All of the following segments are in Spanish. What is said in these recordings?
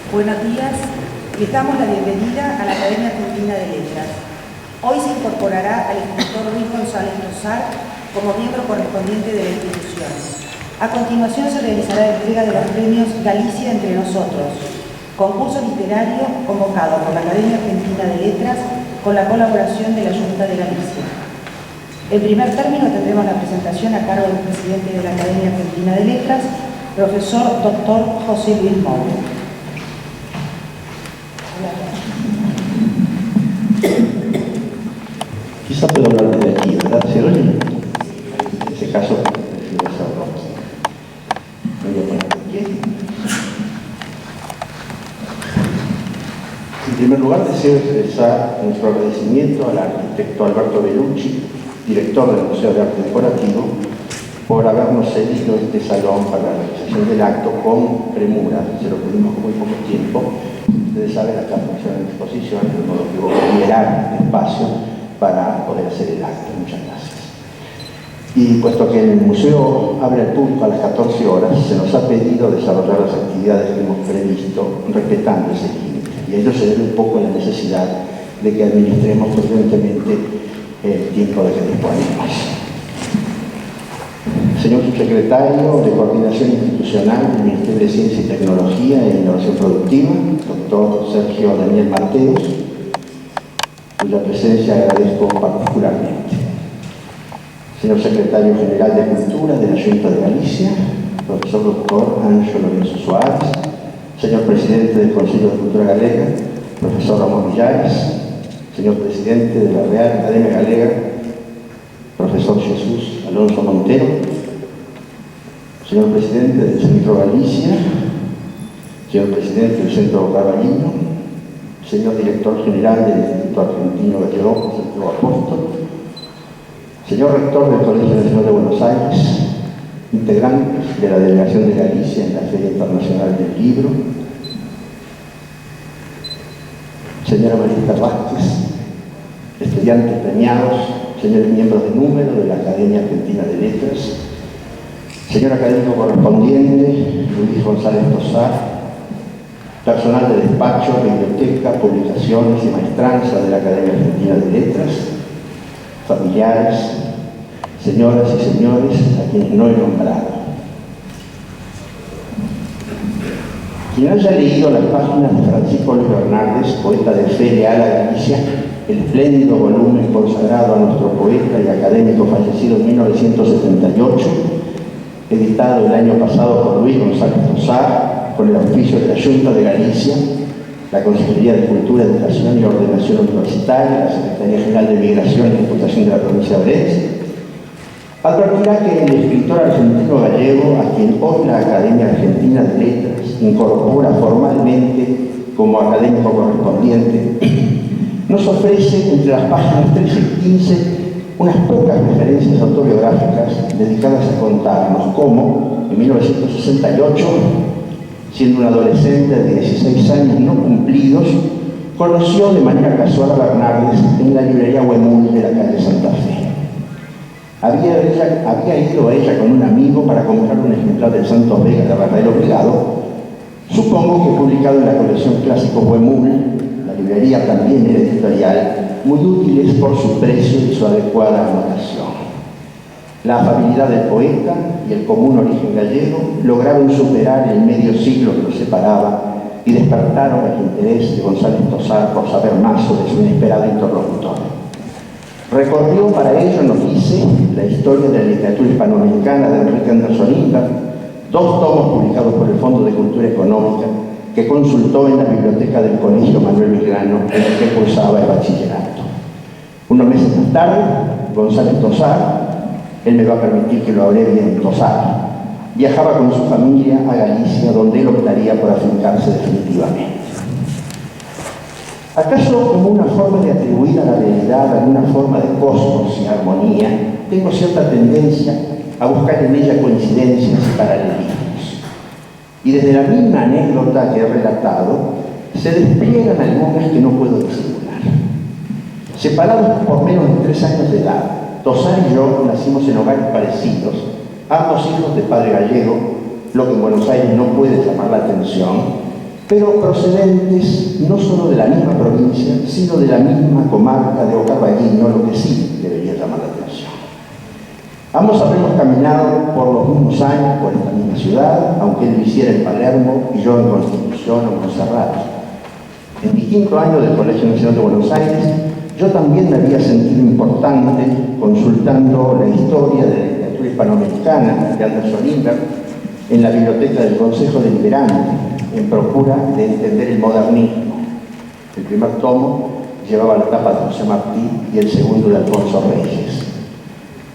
Buenos días y damos la bienvenida a la Academia Argentina de Letras. Hoy se incorporará al escritor Luis González Tosar como miembro correspondiente de la institución. A continuación se realizará la entrega de los premios Galicia entre nosotros, concurso literario convocado por la Academia Argentina de Letras con la colaboración de la Junta de Galicia. En primer término tendremos la presentación a cargo del presidente de la Academia Argentina de Letras, profesor Dr. José Luis Moure. Quizá puedo hablar desde aquí, ¿verdad? ¿Se oye? En ese caso, prefiero hacerlo aquí. Me voy a poner aquí. En primer lugar, deseo expresar nuestro agradecimiento al arquitecto Alberto Bellucci, director del Museo de Arte Decorativo, por habernos cedido este salón para la realización del acto con premura. Se lo pedimos con muy poco tiempo. Ustedes saben, acá funciona la exposición, de modo que hubo que liberar el espacio para poder hacer el acto. Muchas gracias. Y puesto que el museo abre al público a las 14 horas, se nos ha pedido desarrollar las actividades que hemos previsto respetando ese límite. Y ello se debe un poco a la necesidad de que administremos prudentemente el tiempo de que disponemos. Señor subsecretario de Coordinación Institucional del Ministerio de Ciencia y Tecnología e Innovación Productiva, doctor Sergio Daniel Mateos, cuya presencia agradezco particularmente. Señor secretario general de Cultura de la Junta de Galicia, profesor doctor Ánxo Lorenzo Suárez, señor presidente del Consejo de Cultura Galega, profesor Ramón Villares, señor presidente de la Real Academia Galega, profesor Jesús Alonso Montero, señor presidente del Centro Galicia, señor presidente del Centro Carballino, señor director general del Instituto Argentino Gallego, Santiago Apóstol, señor rector del Colegio Nacional de Buenos Aires, integrantes de la Delegación de Galicia en la Feria Internacional del Libro, señora Marita Vázquez, estudiantes premiados, señores miembros de número de la Academia Argentina de Letras, señor académico correspondiente, Luis González Tosar, personal de despacho, biblioteca, publicaciones y maestranza de la Academia Argentina de Letras, familiares, señoras y señores a quienes no he nombrado. Quien haya leído las páginas de Francisco Luis Bernárdez, poeta de fe leal a Galicia, el espléndido volumen consagrado a nuestro poeta y académico fallecido en 1978, editado el año pasado por Luis González Tosar, con el auspicio de la Junta de Galicia, la Consejería de Cultura, Educación y Ordenación Universitaria, la Secretaría General de Migración y Diputación de la Provincia de Orense, advertirá que el escritor argentino gallego, a quien hoy la Academia Argentina de Letras incorpora formalmente como académico correspondiente, nos ofrece entre las páginas 13 y 15 unas pocas referencias autobiográficas dedicadas a contarnos cómo, en 1968, siendo un adolescente de 16 años no cumplidos, conoció de manera casual a Bernárdez en la librería Huemul de la calle Santa Fe. Había ido a ella con un amigo para comprar un ejemplar del Santos Vega de Rafael Obligado, supongo que publicado en la colección Clásicos Huemul. La librería también era editorial, muy útiles por su precio y su adecuada anotación. La afabilidad del poeta y el común origen gallego lograron superar el medio siglo que los separaba y despertaron el interés de González Tosar por saber más sobre su inesperado interlocutor. Recorrió para ello, nos dice, la historia de la literatura hispanoamericana de Enrique Anderson Inver, 2 tomos publicados por el Fondo de Cultura Económica, que consultó en la biblioteca del Colegio Manuel Belgrano, en el que cursaba el bachillerato. Unos meses más tarde, González Tosar, él me va a permitir que lo hable bien, Tosar, viajaba con su familia a Galicia, donde él optaría por afincarse definitivamente. ¿Acaso como una forma de atribuir a la realidad alguna forma de cosmos y armonía, tengo cierta tendencia a buscar en ella coincidencias y paralelismos? Y desde la misma anécdota que he relatado, se despliegan algunas que no puedo disimular. Separados por menos de 3 años de edad, Tosar y yo nacimos en hogares parecidos, ambos hijos de padre gallego, lo que en Buenos Aires no puede llamar la atención, pero procedentes no solo de la misma provincia, sino de la misma comarca de Ocarbagueño, lo que sí debería llamar la atención. Ambos habremos caminado por los mismos años, por esta misma ciudad, aunque él lo hiciera en Palermo y yo en Constitución o Montserrat. En mi 5º año del Colegio Nacional de Buenos Aires, yo también me había sentido importante consultando la historia de la literatura hispanoamericana de Anderson Lindbergh en la biblioteca del Consejo Deliberante, en procura de entender el modernismo. El primer tomo llevaba la tapa de José Martí y el segundo de Alfonso Reyes.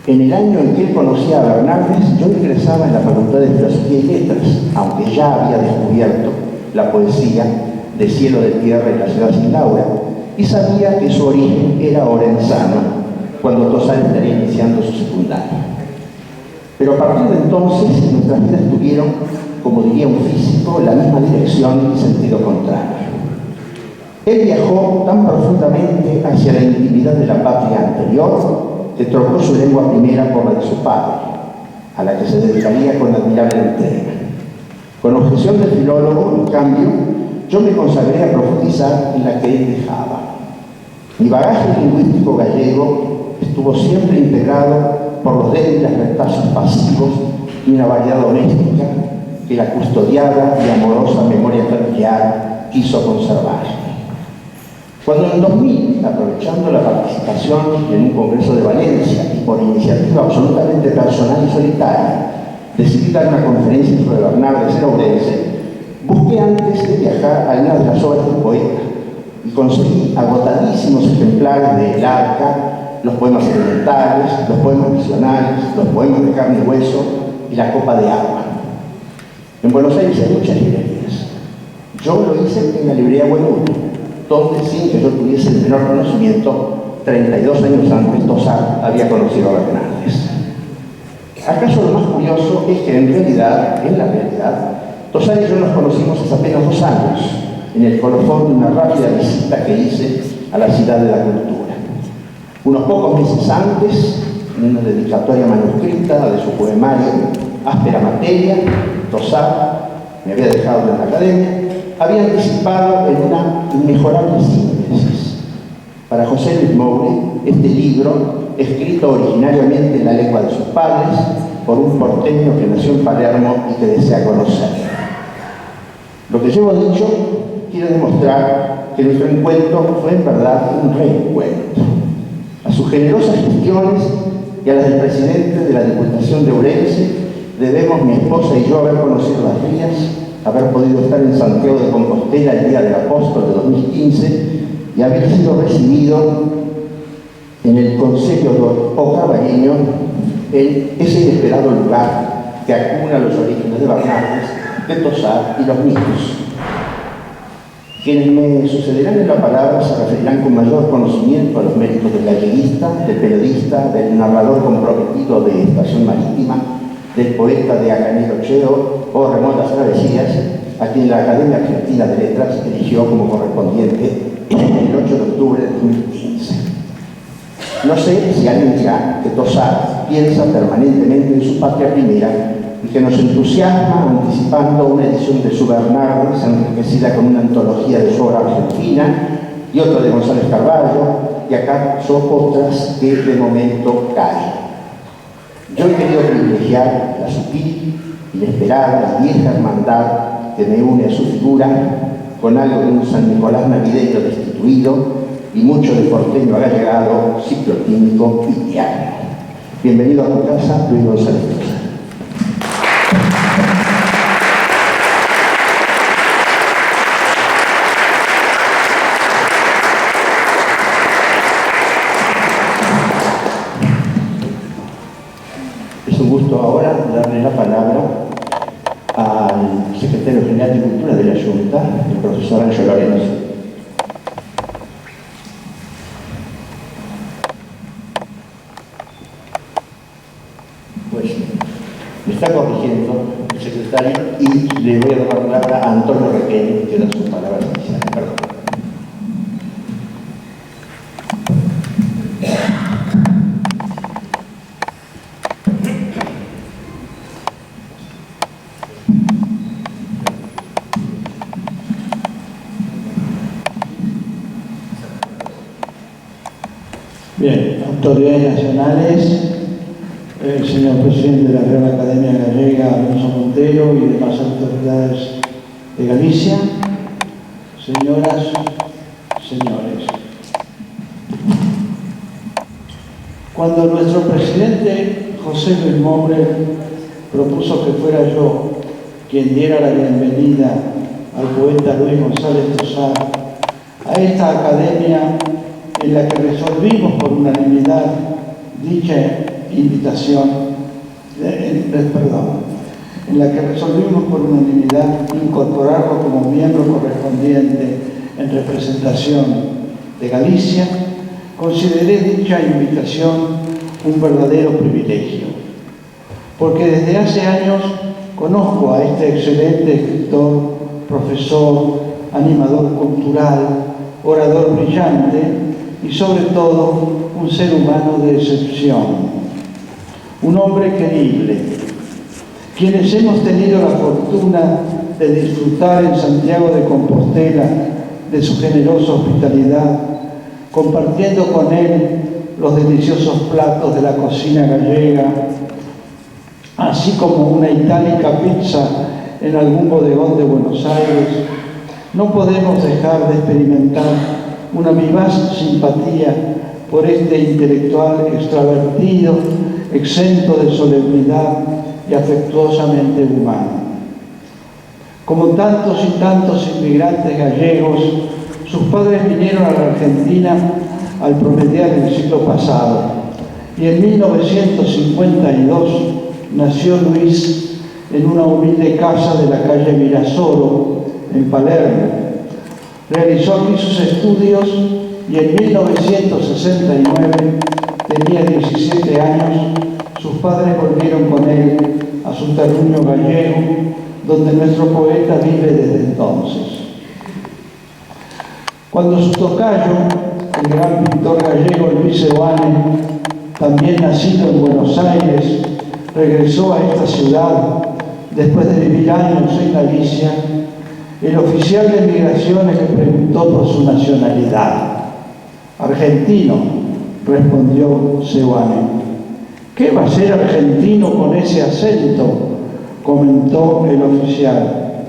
En el año en que él conocía a Bernardes, yo ingresaba en la Facultad de Filosofía y Letras, aunque ya había descubierto la poesía de Cielo de Tierra y La Ciudad sin Laura, y sabía que su origen era orensano, cuando Tosar estaría iniciando su secundaria. Pero a partir de entonces, nuestras vidas tuvieron, como diría un físico, la misma dirección y sentido contrario. Él viajó tan profundamente hacia la intimidad de la patria anterior que trocó su lengua primera por la de su padre, a la que se dedicaría con admirable entrega. Con objeción del filólogo, en cambio, yo me consagré a profundizar en la que él dejaba. Mi bagaje lingüístico gallego estuvo siempre integrado por los débiles retazos pasivos y una variedad doméstica que la custodiada y amorosa memoria familiar quiso conservar. Cuando en 2000, aprovechando la participación en un congreso de Valencia y por iniciativa absolutamente personal y solitaria, decidí dar una conferencia sobre Bernardes en Ourense, busqué antes de viajar algunas de las obras del poeta y conseguí agotadísimos ejemplares de El Arca, los poemas elementales, los poemas misionales, los poemas de carne y hueso y La Copa de Agua. En Buenos Aires hay muchas librerías. Yo lo hice en la librería Buenudo, donde, sin que yo tuviese el menor conocimiento, 32 años antes Tosar había conocido a Bernardes. ¿Acaso lo más curioso es que en la realidad, Tosar y yo nos conocimos hace apenas 2 años, en el colofón de una rápida visita que hice a la Ciudad de la Cultura? Unos pocos meses antes, en una dedicatoria manuscrita de su poemario Áspera Materia, Tosar me había dejado en la academia, había anticipado en una inmejorable síntesis. Para José Luis Moure, este libro, escrito originariamente en la lengua de sus padres, por un porteño que nació en Palermo y que desea conocer. Lo que llevo dicho, quiero demostrar que nuestro encuentro fue en verdad un reencuentro. A sus generosas gestiones y a las del presidente de la Diputación de Ourense debemos mi esposa y yo haber conocido las vías, haber podido estar en Santiago de Compostela el Día del Apóstol de 2015 y haber sido recibido en el Consejo Ocarbagueño, en ese inesperado lugar que acumula los orígenes de Bernardes, de Tosar y los míos. Quienes me sucederán en la palabra se referirán con mayor conocimiento a los méritos del galleguista, del periodista, del narrador comprometido de Estación Marítima, del poeta de Acanelo Cheo o Remotas Travesías, a quien la Academia Argentina de Letras eligió como correspondiente el 8 de octubre de 2015. No sé si alguien dirá que Tosar piensa permanentemente en su patria primera y que nos entusiasma anticipando una edición de su Bernardes enriquecida con una antología de su obra argentina y otra de González Carballo, y acaso otras que de momento caen. Yo he querido privilegiar la sutil, inesperada y vieja hermandad que me une a su figura, con algo de un San Nicolás navideño destituido y mucho de porteño agallegado, ciclotímico y diario. Bienvenido a tu casa, Luis González Tosar. Gusto ahora darle la palabra al secretario general de Cultura de la Junta, el profesor Ángel Lorenzo. Pues me está corrigiendo el secretario y le voy a dar la palabra a Antonio Requén, que da sus palabras iniciales. Perdón. Bien, autoridades nacionales, el señor presidente de la Real Academia Gallega, Alonso Montero, y demás autoridades de Galicia, señoras, señores. Cuando nuestro presidente José Luis Moure propuso que fuera yo quien diera la bienvenida al poeta Luis González Tosar a esta academia en la que resolvimos por unanimidad dicha invitación, en la que resolvimos por unanimidad incorporarlo como miembro correspondiente en representación de Galicia, consideré dicha invitación un verdadero privilegio, porque desde hace años conozco a este excelente escritor, profesor, animador cultural, orador brillante y sobre todo un ser humano de excepción, un hombre querible. Quienes hemos tenido la fortuna de disfrutar en Santiago de Compostela de su generosa hospitalidad, compartiendo con él los deliciosos platos de la cocina gallega, así como una itálica pizza en algún bodegón de Buenos Aires, no podemos dejar de experimentar una vivaz simpatía por este intelectual extravertido, exento de solemnidad y afectuosamente humano. Como tantos y tantos inmigrantes gallegos, sus padres vinieron a la Argentina al promediar el siglo pasado, y en 1952 nació Luis en una humilde casa de la calle Mirasoro, en Palermo. Realizó aquí sus estudios y en 1969, tenía 17 años, sus padres volvieron con él a su terruño gallego, donde nuestro poeta vive desde entonces. Cuando su tocayo, el gran pintor gallego Luis Seoane, también nacido en Buenos Aires, regresó a esta ciudad después de vivir años en Galicia, el oficial de migraciones le preguntó por su nacionalidad. Argentino, respondió Seoane. ¿Qué va a ser argentino con ese acento?, comentó el oficial.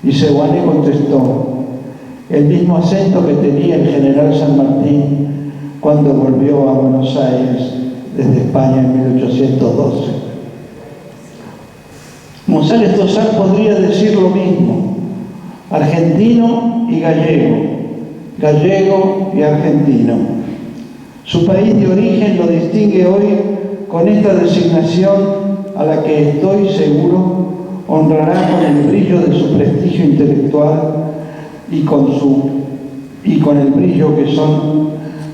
Y Seoane contestó: el mismo acento que tenía el general San Martín cuando volvió a Buenos Aires desde España en 1812. González Tosar podría decir lo mismo: argentino y gallego, gallego y argentino. Su país de origen lo distingue hoy con esta designación, a la que estoy seguro honrará con el brillo de su prestigio intelectual y con el brillo que son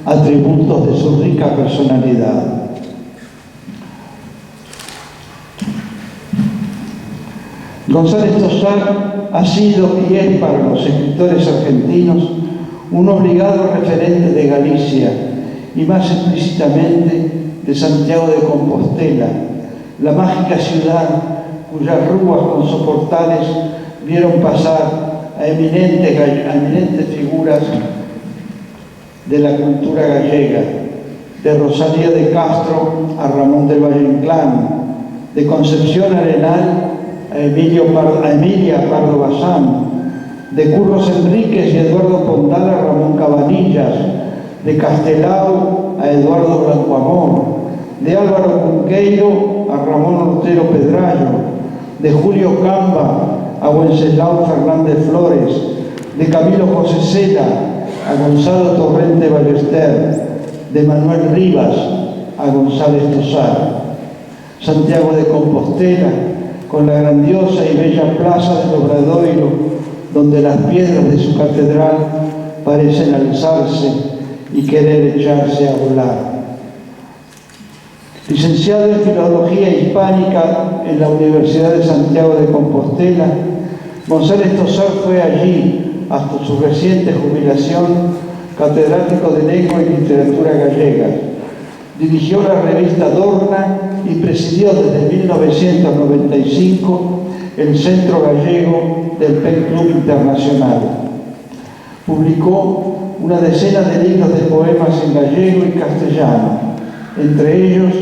atributos de su rica personalidad. González Tosar ha sido y es para los escritores argentinos un obligado referente de Galicia y más explícitamente de Santiago de Compostela, la mágica ciudad cuyas rúas con soportales vieron pasar a eminentes figuras de la cultura gallega, de Rosalía de Castro a Ramón del Valle Inclán, de Concepción Arenal a Emilia Pardo Bazán, de Curros Enríquez y Eduardo Pondal a Ramón Cabanillas, de Castelao a Eduardo Blanco Amor, de Álvaro Cunqueiro a Ramón Ortero Pedrayo, de Julio Camba a Wenceslao Fernández Flores, de Camilo José Cela a Gonzalo Torrente Ballester, de Manuel Rivas a González Tosar. Santiago de Compostela, con la grandiosa y bella plaza del Obradoiro, donde las piedras de su catedral parecen alzarse y querer echarse a volar. Licenciado en Filología Hispánica en la Universidad de Santiago de Compostela, González Tosar fue allí, hasta su reciente jubilación, catedrático de Lengua y Literatura Gallega. Dirigió la revista Dorna y presidió desde 1995 el Centro Gallego del Pen Club Internacional. Publicó una decena de libros de poemas en gallego y castellano, entre ellos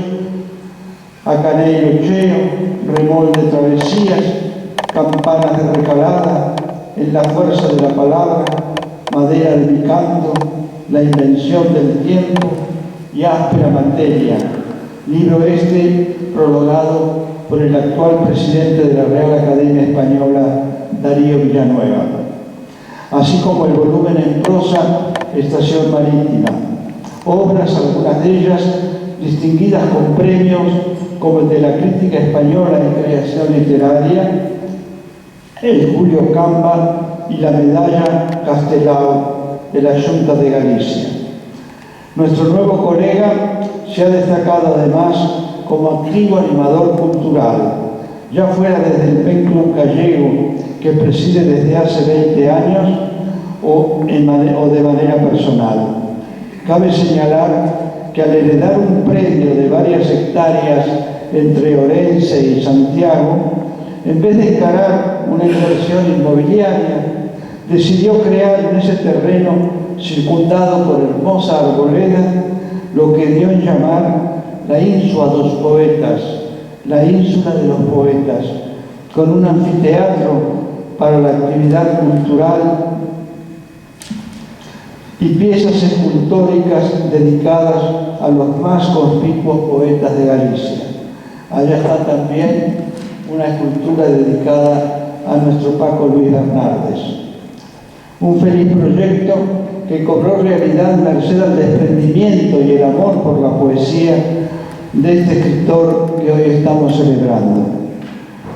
Acaneiro Cheo, Remol de Travesías, Campanas de Recalada, En la fuerza de la palabra, Madera de mi canto, La invención del tiempo y Áspera materia, libro este prologado por el actual presidente de la Real Academia Española, Darío Villanueva, así como el volumen en prosa Estación Marítima, obras, algunas de ellas distinguidas con premios como el de la Crítica Española en Creación Literaria, el Julio Camba y la Medalla Castelao de la Junta de Galicia. Nuestro nuevo colega se ha destacado además como activo animador cultural, ya fuera desde el PEN Club Gallego, que preside desde hace 20 años, o de manera personal. Cabe señalar que al heredar un predio de varias hectáreas entre Orense y Santiago, en vez de encarar una inversión inmobiliaria, decidió crear en ese terreno, circundado por hermosa arboleda, lo que dio en llamar la Ínsula dos Poetas, la ínsula de los poetas, con un anfiteatro para la actividad cultural y piezas escultóricas dedicadas a los más conspicuos poetas de Galicia. Allá está también una escultura dedicada a nuestro Paco Luis Bernardes. Un feliz proyecto que cobró realidad merced al desprendimiento y el amor por la poesía de este escritor que hoy estamos celebrando.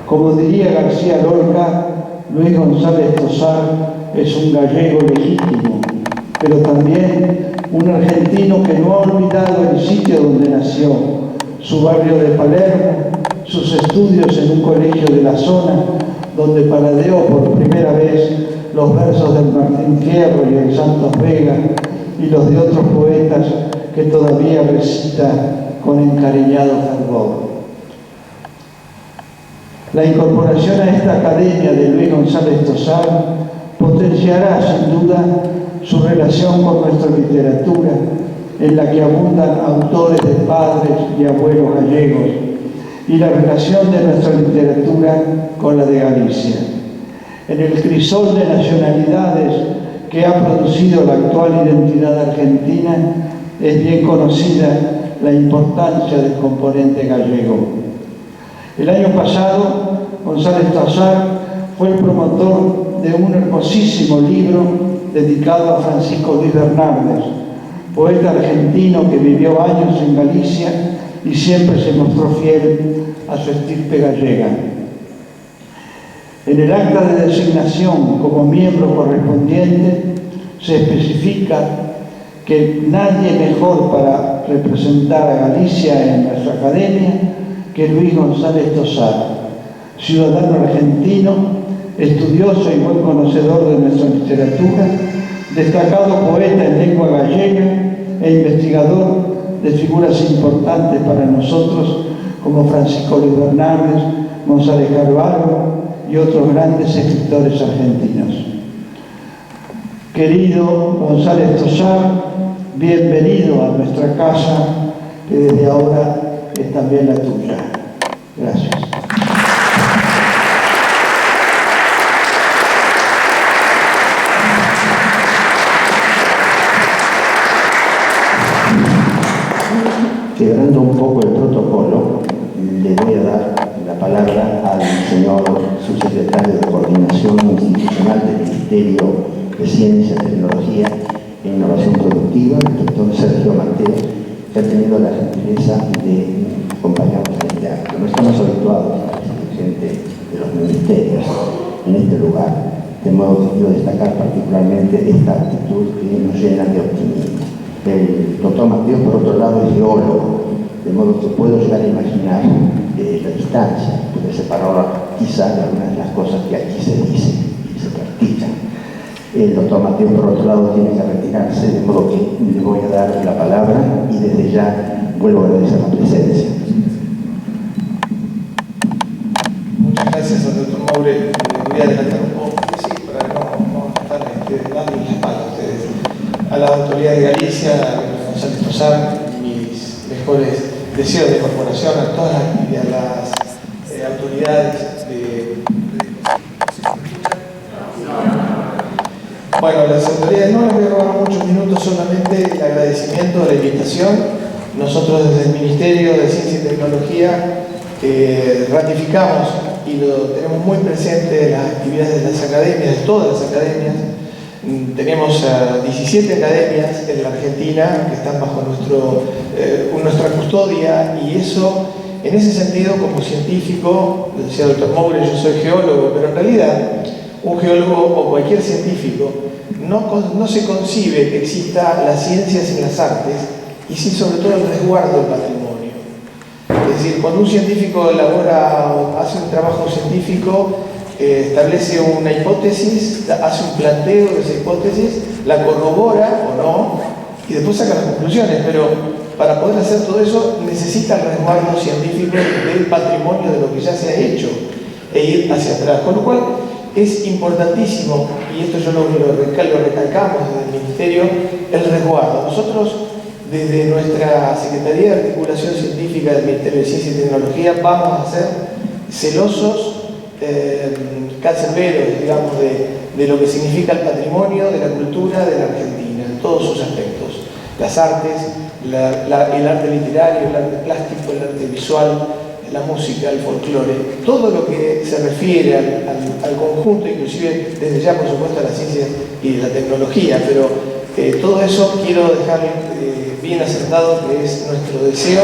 Como diría García Lorca, Luis González Tosar es un gallego legítimo, pero también un argentino que no ha olvidado el sitio donde nació, su barrio de Palermo, sus estudios en un colegio de la zona, donde paladeó por primera vez los versos del Martín Fierro y el Santos Vega y los de otros poetas que todavía recita con encariñado fervor. La incorporación a esta academia de Luis González Tosar potenciará sin duda su relación con nuestra literatura, en la que abundan autores de padres y abuelos gallegos, y la relación de nuestra literatura con la de Galicia. En el crisol de nacionalidades que ha producido la actual identidad argentina, es bien conocida la importancia del componente gallego. El año pasado, González Tosar fue el promotor de un hermosísimo libro dedicado a Francisco Luis Bernardes, poeta argentino que vivió años en Galicia y siempre se mostró fiel a su estirpe gallega. En el acta de designación como miembro correspondiente se especifica que nadie mejor para representar a Galicia en nuestra academia que Luis González Tosar, ciudadano argentino, estudioso y buen conocedor de nuestra literatura, destacado poeta en lengua gallega e investigador de figuras importantes para nosotros como Francisco Luis Bernardes, González Carvalho y otros grandes escritores argentinos. Querido González Tosar, bienvenido a nuestra casa, que desde ahora es también la tuya. Gracias. Quebrando un poco el protocolo, le voy a dar la palabra al señor subsecretario de Coordinación Institucional del Ministerio de Ciencia, Tecnología e Innovación Productiva, el doctor Sergio Mateo, que ha tenido la gentileza de acompañarnos en este acto. No estamos habituados a la gente de los ministerios en este lugar, de modo que quiero destacar particularmente esta actitud que nos llena de optimismo. El doctor Mateo, por otro lado, es geólogo, de modo que puedo llegar a imaginar la distancia que puede separar quizá de algunas de las cosas que aquí se dicen y se practican. El doctor Mateo, por otro lado, tiene que retirarse, de modo que le voy a dar la palabra y desde ya vuelvo a agradecer la presencia. Muchas gracias al doctor Maure. Voy a adelantar un poco, sí, para no estar dando la espalda a ustedes. autoridad de Galicia, González Tosar, mis mejores deseos de incorporación a todas las autoridades de... Bueno, las autoridades, no les voy a robar muchos minutos, solamente el agradecimiento de la invitación. Nosotros desde el Ministerio de Ciencia y Tecnología ratificamos y lo tenemos muy presente las actividades de las academias, de todas las academias. Tenemos 17 academias en la Argentina que están bajo nuestra custodia, y eso, en ese sentido, como científico, lo decía el doctor Moure, yo soy geólogo, pero en realidad un geólogo o cualquier científico no se concibe que exista la ciencia sin las artes y sin, sobre todo, el resguardo del patrimonio. Es decir, cuando un científico elabora o hace un trabajo científico, establece una hipótesis, hace un planteo de esa hipótesis, la corrobora o no, y después saca las conclusiones, pero para poder hacer todo eso necesita el resguardo científico del patrimonio de lo que ya se ha hecho e ir hacia atrás. Con lo cual es importantísimo, y esto yo lo recalcamos desde el Ministerio, el resguardo. Nosotros, desde nuestra Secretaría de Articulación Científica del Ministerio de Ciencia y Tecnología, vamos a ser celosos, cancerberos, digamos, de lo que significa el patrimonio, de la cultura de la Argentina, en todos sus aspectos. Las artes, el arte literario, el arte plástico, el arte visual, la música, el folclore, todo lo que se refiere al conjunto, inclusive desde ya, por supuesto, a la ciencia y la tecnología, pero todo eso quiero dejar bien acertado, que es nuestro deseo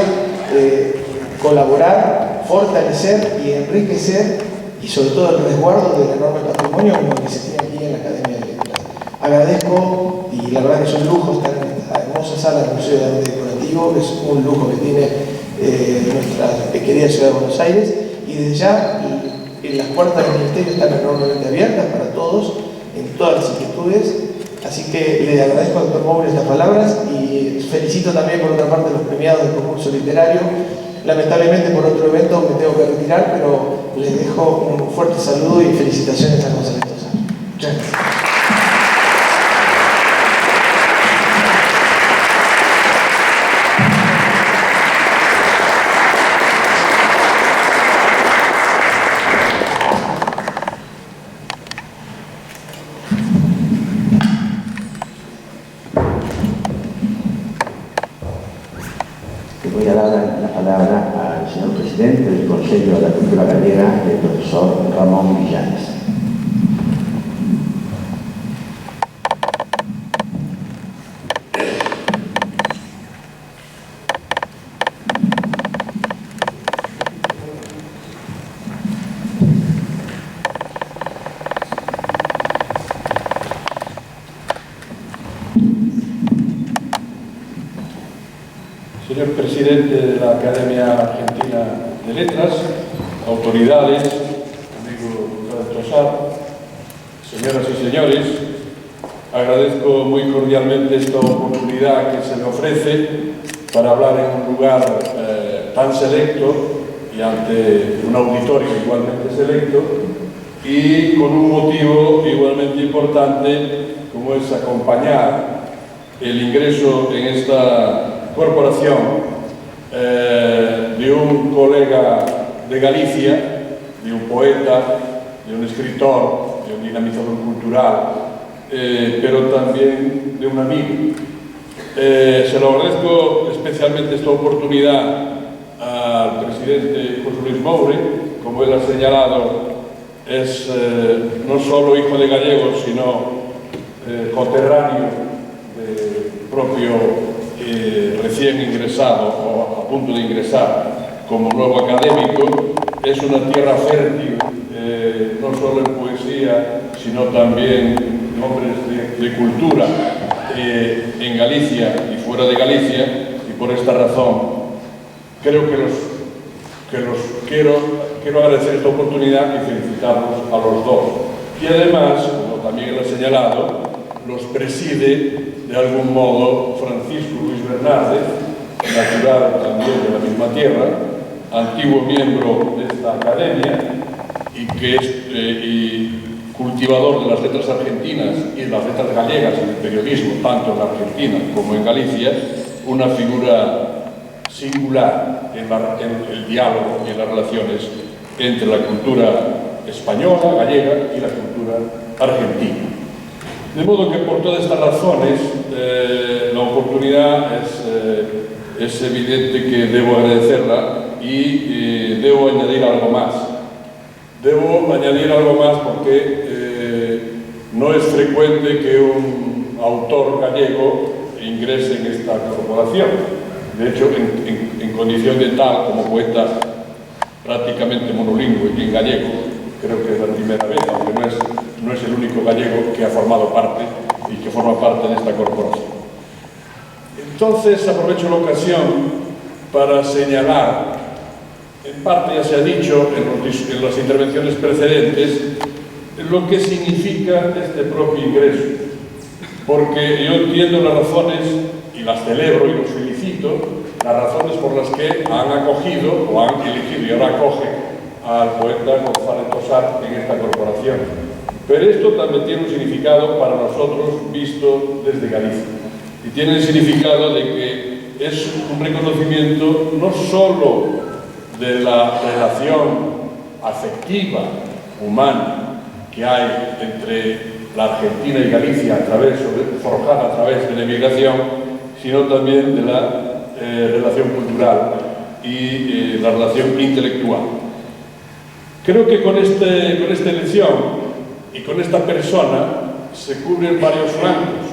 de colaborar, fortalecer y enriquecer, y sobre todo el resguardo del enorme patrimonio como el que se tiene aquí en la Academia de Letras. Agradezco, y la verdad que es un lujo estar en esta hermosa sala del Museo de Arte Decorativo, es un lujo que tiene nuestra querida ciudad de Buenos Aires, y desde ya las puertas del Ministerio están enormemente abiertas para todos, en todas las inquietudes. Así que le agradezco al doctor Moure estas palabras y felicito también, por otra parte, a los premiados del concurso literario. Lamentablemente, por otro evento me tengo que retirar, pero les dejo un fuerte saludo y felicitaciones a González Tosar. Muchas gracias. Voy a dar la palabra al señor presidente del Consejo de la Cultura Gallega, el profesor Ramón Villanes. Señor presidente de la Academia Argentina de Letras, autoridades, amigo González Tosar, señoras y señores, agradezco muy cordialmente esta oportunidad que se me ofrece para hablar en un lugar tan selecto y ante un auditorio igualmente selecto, y con un motivo igualmente importante, como es acompañar el ingreso en esta corporación de un colega de Galicia, de un poeta, de un escritor, de un dinamizador cultural, pero también de un amigo. Se lo agradezco especialmente esta oportunidad al presidente José Luis Moure. Como él ha señalado, es no solo hijo de gallegos, sino coterráneo del propio recién ingresado o a punto de ingresar como nuevo académico. Es una tierra fértil, no solo en poesía, sino también en hombres de cultura en Galicia y fuera de Galicia, y por esta razón creo quiero agradecer esta oportunidad y felicitarlos a los dos. Y además, como también él ha señalado, los preside de algún modo Francisco Luis Bernárdez, natural también de la misma tierra, antiguo miembro de esta academia, y cultivador de las letras argentinas y de las letras gallegas en el periodismo, tanto en Argentina como en Galicia, una figura singular en el diálogo y en las relaciones entre la cultura española, gallega y la cultura argentina. De modo que por todas estas razones la oportunidad es evidente que debo agradecerla y debo añadir algo más. Debo añadir algo más porque no es frecuente que un autor gallego ingrese en esta corporación. De hecho, en condición de tal, como poeta prácticamente monolingüe y en gallego, creo que es la primera vez, aunque no es el único gallego que ha formado parte y que forma parte de esta corporación. Entonces, aprovecho la ocasión para señalar, en parte ya se ha dicho en las intervenciones precedentes, lo que significa este propio ingreso, porque yo entiendo las razones, y las celebro y los felicito, las razones por las que han acogido o han elegido y ahora acogen al poeta González Tosar en esta corporación. Pero esto también tiene un significado para nosotros visto desde Galicia. Y tiene el significado de que es un reconocimiento no solo de la relación afectiva, humana, que hay entre la Argentina y Galicia forjada a través de la emigración, sino también de la relación cultural y la relación intelectual. Creo que con esta elección y con esta persona se cubren varios flancos,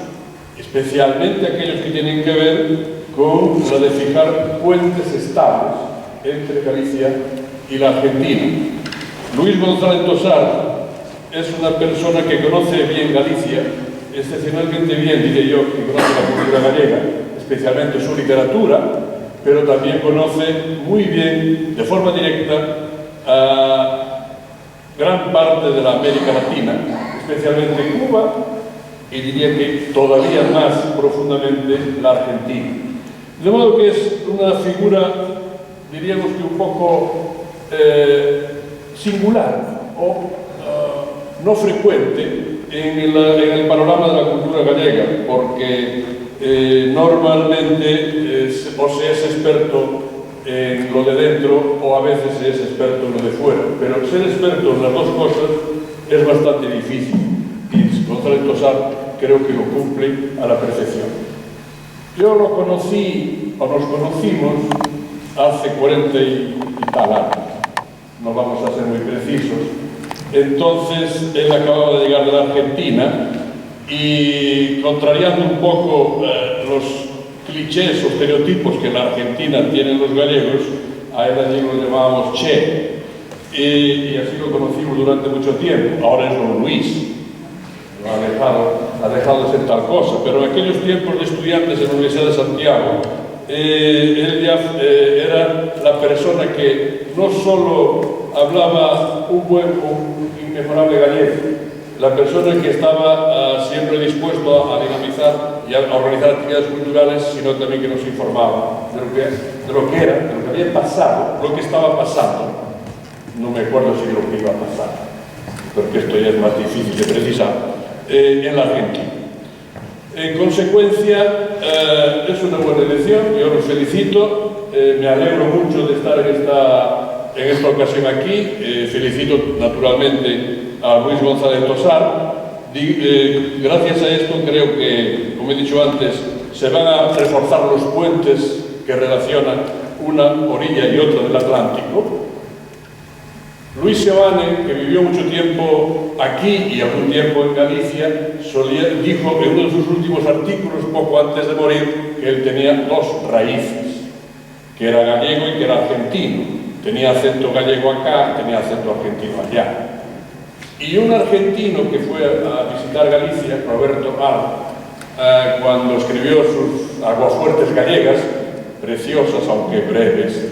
especialmente aquellos que tienen que ver con la de fijar puentes estables entre Galicia y la Argentina. Luis González Tosar es una persona que conoce bien Galicia, excepcionalmente bien, diré yo, que conoce la cultura gallega, especialmente su literatura, pero también conoce muy bien, de forma directa, a gran parte de la América Latina, especialmente Cuba, y diría que todavía más profundamente la Argentina. De modo que es una figura, diríamos que un poco singular o no frecuente en el panorama de la cultura gallega, porque normalmente o se es experto en lo de dentro o a veces se es experto en lo de fuera, pero ser experto en las dos cosas es bastante difícil y González Tosar creo que lo cumple a la perfección. Yo lo conocí, o nos conocimos, hace 40 y tal años, no vamos a ser muy precisos. Entonces él acababa de llegar de la Argentina y, contrariando un poco los clichés o estereotipos que en la Argentina tienen los gallegos, a él allí lo llamábamos Che, y así lo conocimos durante mucho tiempo. Ahora es don Luis, ha dejado de ser tal cosa, pero en aquellos tiempos de estudiantes en la Universidad de Santiago, él ya era la persona que no solo hablaba un inmejorable gallego, la persona que estaba siempre dispuesto a dinamizar y a organizar actividades culturales, sino también que nos informaba de lo que había pasado, lo que estaba pasando. No me acuerdo si de lo que iba a pasar, porque esto ya es más difícil de precisar, en la Argentina. En consecuencia, es una buena elección, yo los felicito, me alegro mucho de estar en esta ocasión aquí, felicito naturalmente a Luis González Tosar. Gracias a esto creo que, como he dicho antes, se van a reforzar los puentes que relacionan una orilla y otra del Atlántico. Luis Seoane, que vivió mucho tiempo aquí y algún tiempo en Galicia, dijo en uno de sus últimos artículos, poco antes de morir, que él tenía dos raíces, que era gallego y que era argentino. Tenía acento gallego acá, tenía acento argentino allá. Y un argentino que fue a visitar Galicia, Roberto Ar, cuando escribió sus aguafuertes gallegas, preciosas aunque breves,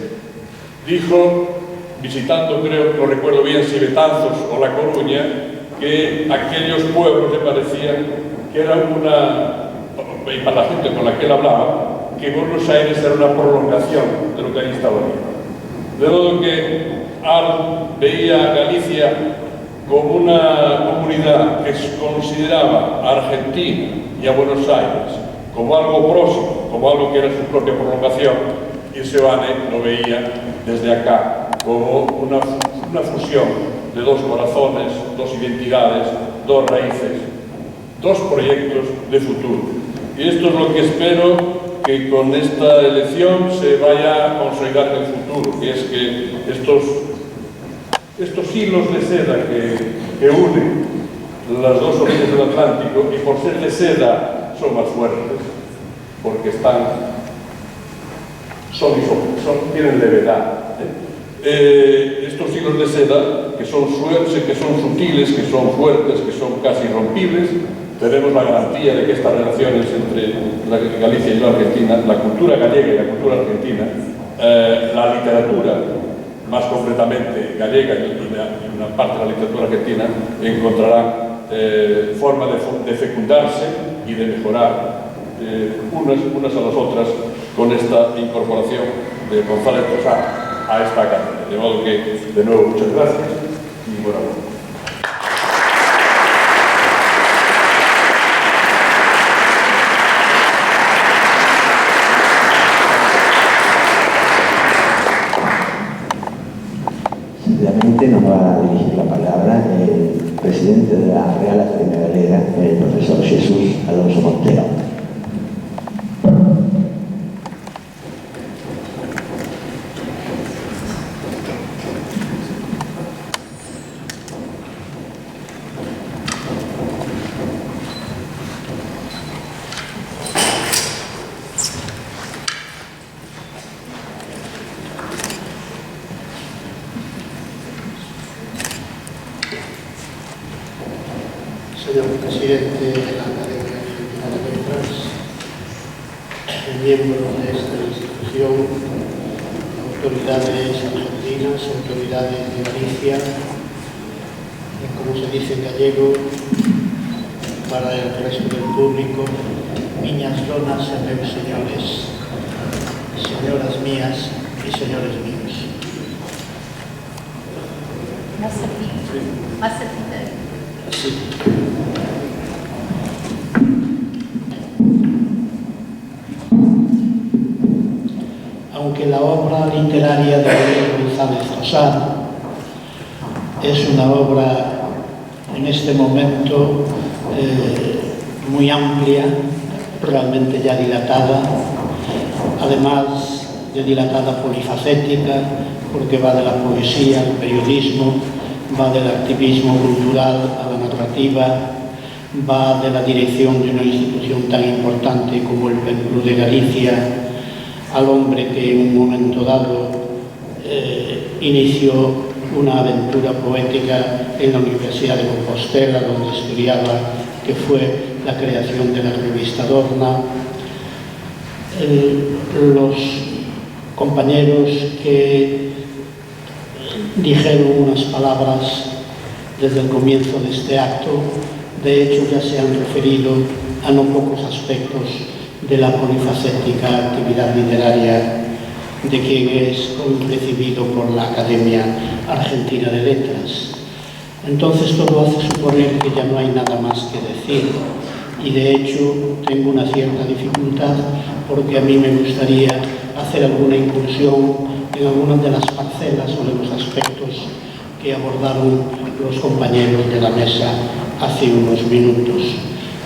dijo, visitando, creo que lo recuerdo bien, si Betanzos o La Coruña, que aquellos pueblos le parecían que era y para la gente con la que él hablaba, que Buenos Aires era una prolongación de lo que allí estaba viendo. De modo que Ar veía a Galicia como una comunidad que consideraba a Argentina y a Buenos Aires como algo próximo, como algo que era su propia prolongación, y Seoane lo veía desde acá como una fusión de dos corazones, dos identidades, dos raíces, dos proyectos de futuro. Y esto es lo que espero que con esta elección se vaya a consolidar en el futuro, que es que estos hilos de seda que unen las dos orillas del Atlántico, y por ser de seda son más fuertes, porque tienen levedad. Estos hilos de seda, que son sutiles, que son fuertes, que son casi irrompibles, tenemos la garantía de que estas relaciones entre Galicia y la Argentina, la cultura gallega y la cultura argentina, la literatura, más concretamente gallega y una parte de la literatura argentina, encontrarán forma de fecundarse y de mejorar unas a las otras con esta incorporación de González Tosar a esta cátedra. De modo que, de nuevo, muchas gracias y buena vuelta. Seguidamente nos va a dirigir la palabra el presidente de la Real Academia Galega, el profesor Jesús Alonso Montero. Señor presidente de la Academia Argentina de Letras, miembros de esta institución, autoridades argentinas, autoridades de Galicia, y como se dice en gallego, para el resto del público, miñas donas e meus señores, señoras mías y señores míos. Más cerquita. Sí. Aunque la obra literaria de González Tosar es una obra en este momento muy amplia, realmente ya dilatada, además de dilatada polifacética, porque va de la poesía al periodismo, va del activismo cultural a la narrativa, va de la dirección de una institución tan importante como el PEN Club de Galicia, al hombre que en un momento dado inició una aventura poética en la Universidad de Compostela, donde estudiaba, que fue la creación de la revista Dorna, los compañeros que dijeron unas palabras desde el comienzo de este acto, de hecho ya se han referido a no pocos aspectos de la polifacética actividad literaria de quien es recibido por la Academia Argentina de Letras. Entonces todo hace suponer que ya no hay nada más que decir, y de hecho tengo una cierta dificultad porque a mí me gustaría hacer alguna incursión en algunas de las parcelas o de los aspectos que abordaron los compañeros de la mesa hace unos minutos.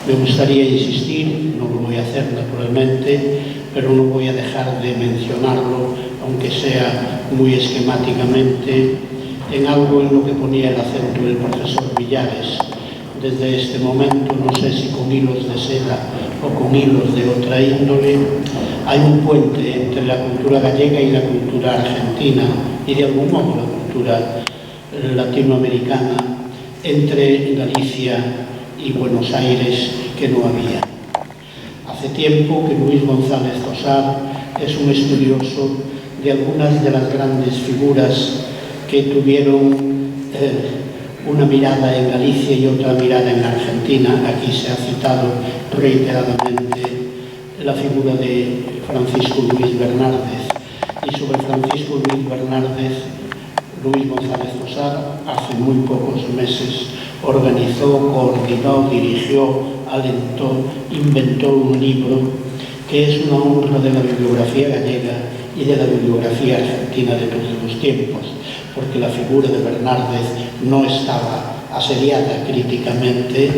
Me gustaría insistir, no lo voy a hacer naturalmente, pero no voy a dejar de mencionarlo, aunque sea muy esquemáticamente, en algo en lo que ponía el acento el profesor Villares. Desde este momento, no sé si con hilos de seda o con hilos de otra índole, hay un puente entre la cultura gallega y la cultura argentina, y de algún modo la cultura latinoamericana, entre Galicia y Buenos Aires, que no había. Hace tiempo que Luis González Tosar es un estudioso de algunas de las grandes figuras que tuvieron una mirada en Galicia y otra mirada en Argentina. Aquí se ha citado reiteradamente la figura de Francisco Luis Bernárdez, y sobre Francisco Luis Bernárdez, Luis González Tosar hace muy pocos meses organizó, coordinó, dirigió, alentó, inventó un libro que es una honra de la bibliografía gallega y de la bibliografía argentina de todos los tiempos, porque la figura de Bernárdez no estaba asediada críticamente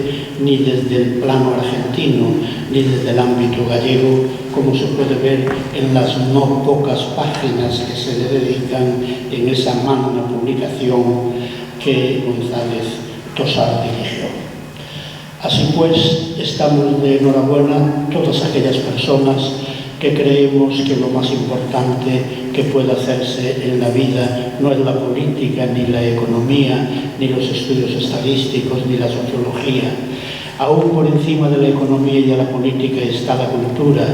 ni desde el plano argentino ni desde el ámbito gallego, como se puede ver en las no pocas páginas que se le dedican en esa magna publicación que González Tosar dirigió. Así pues, estamos de enhorabuena todas aquellas personas que creemos que lo más importante que puede hacerse en la vida no es la política, ni la economía, ni los estudios estadísticos, ni la sociología. Aún por encima de la economía y de la política está la cultura,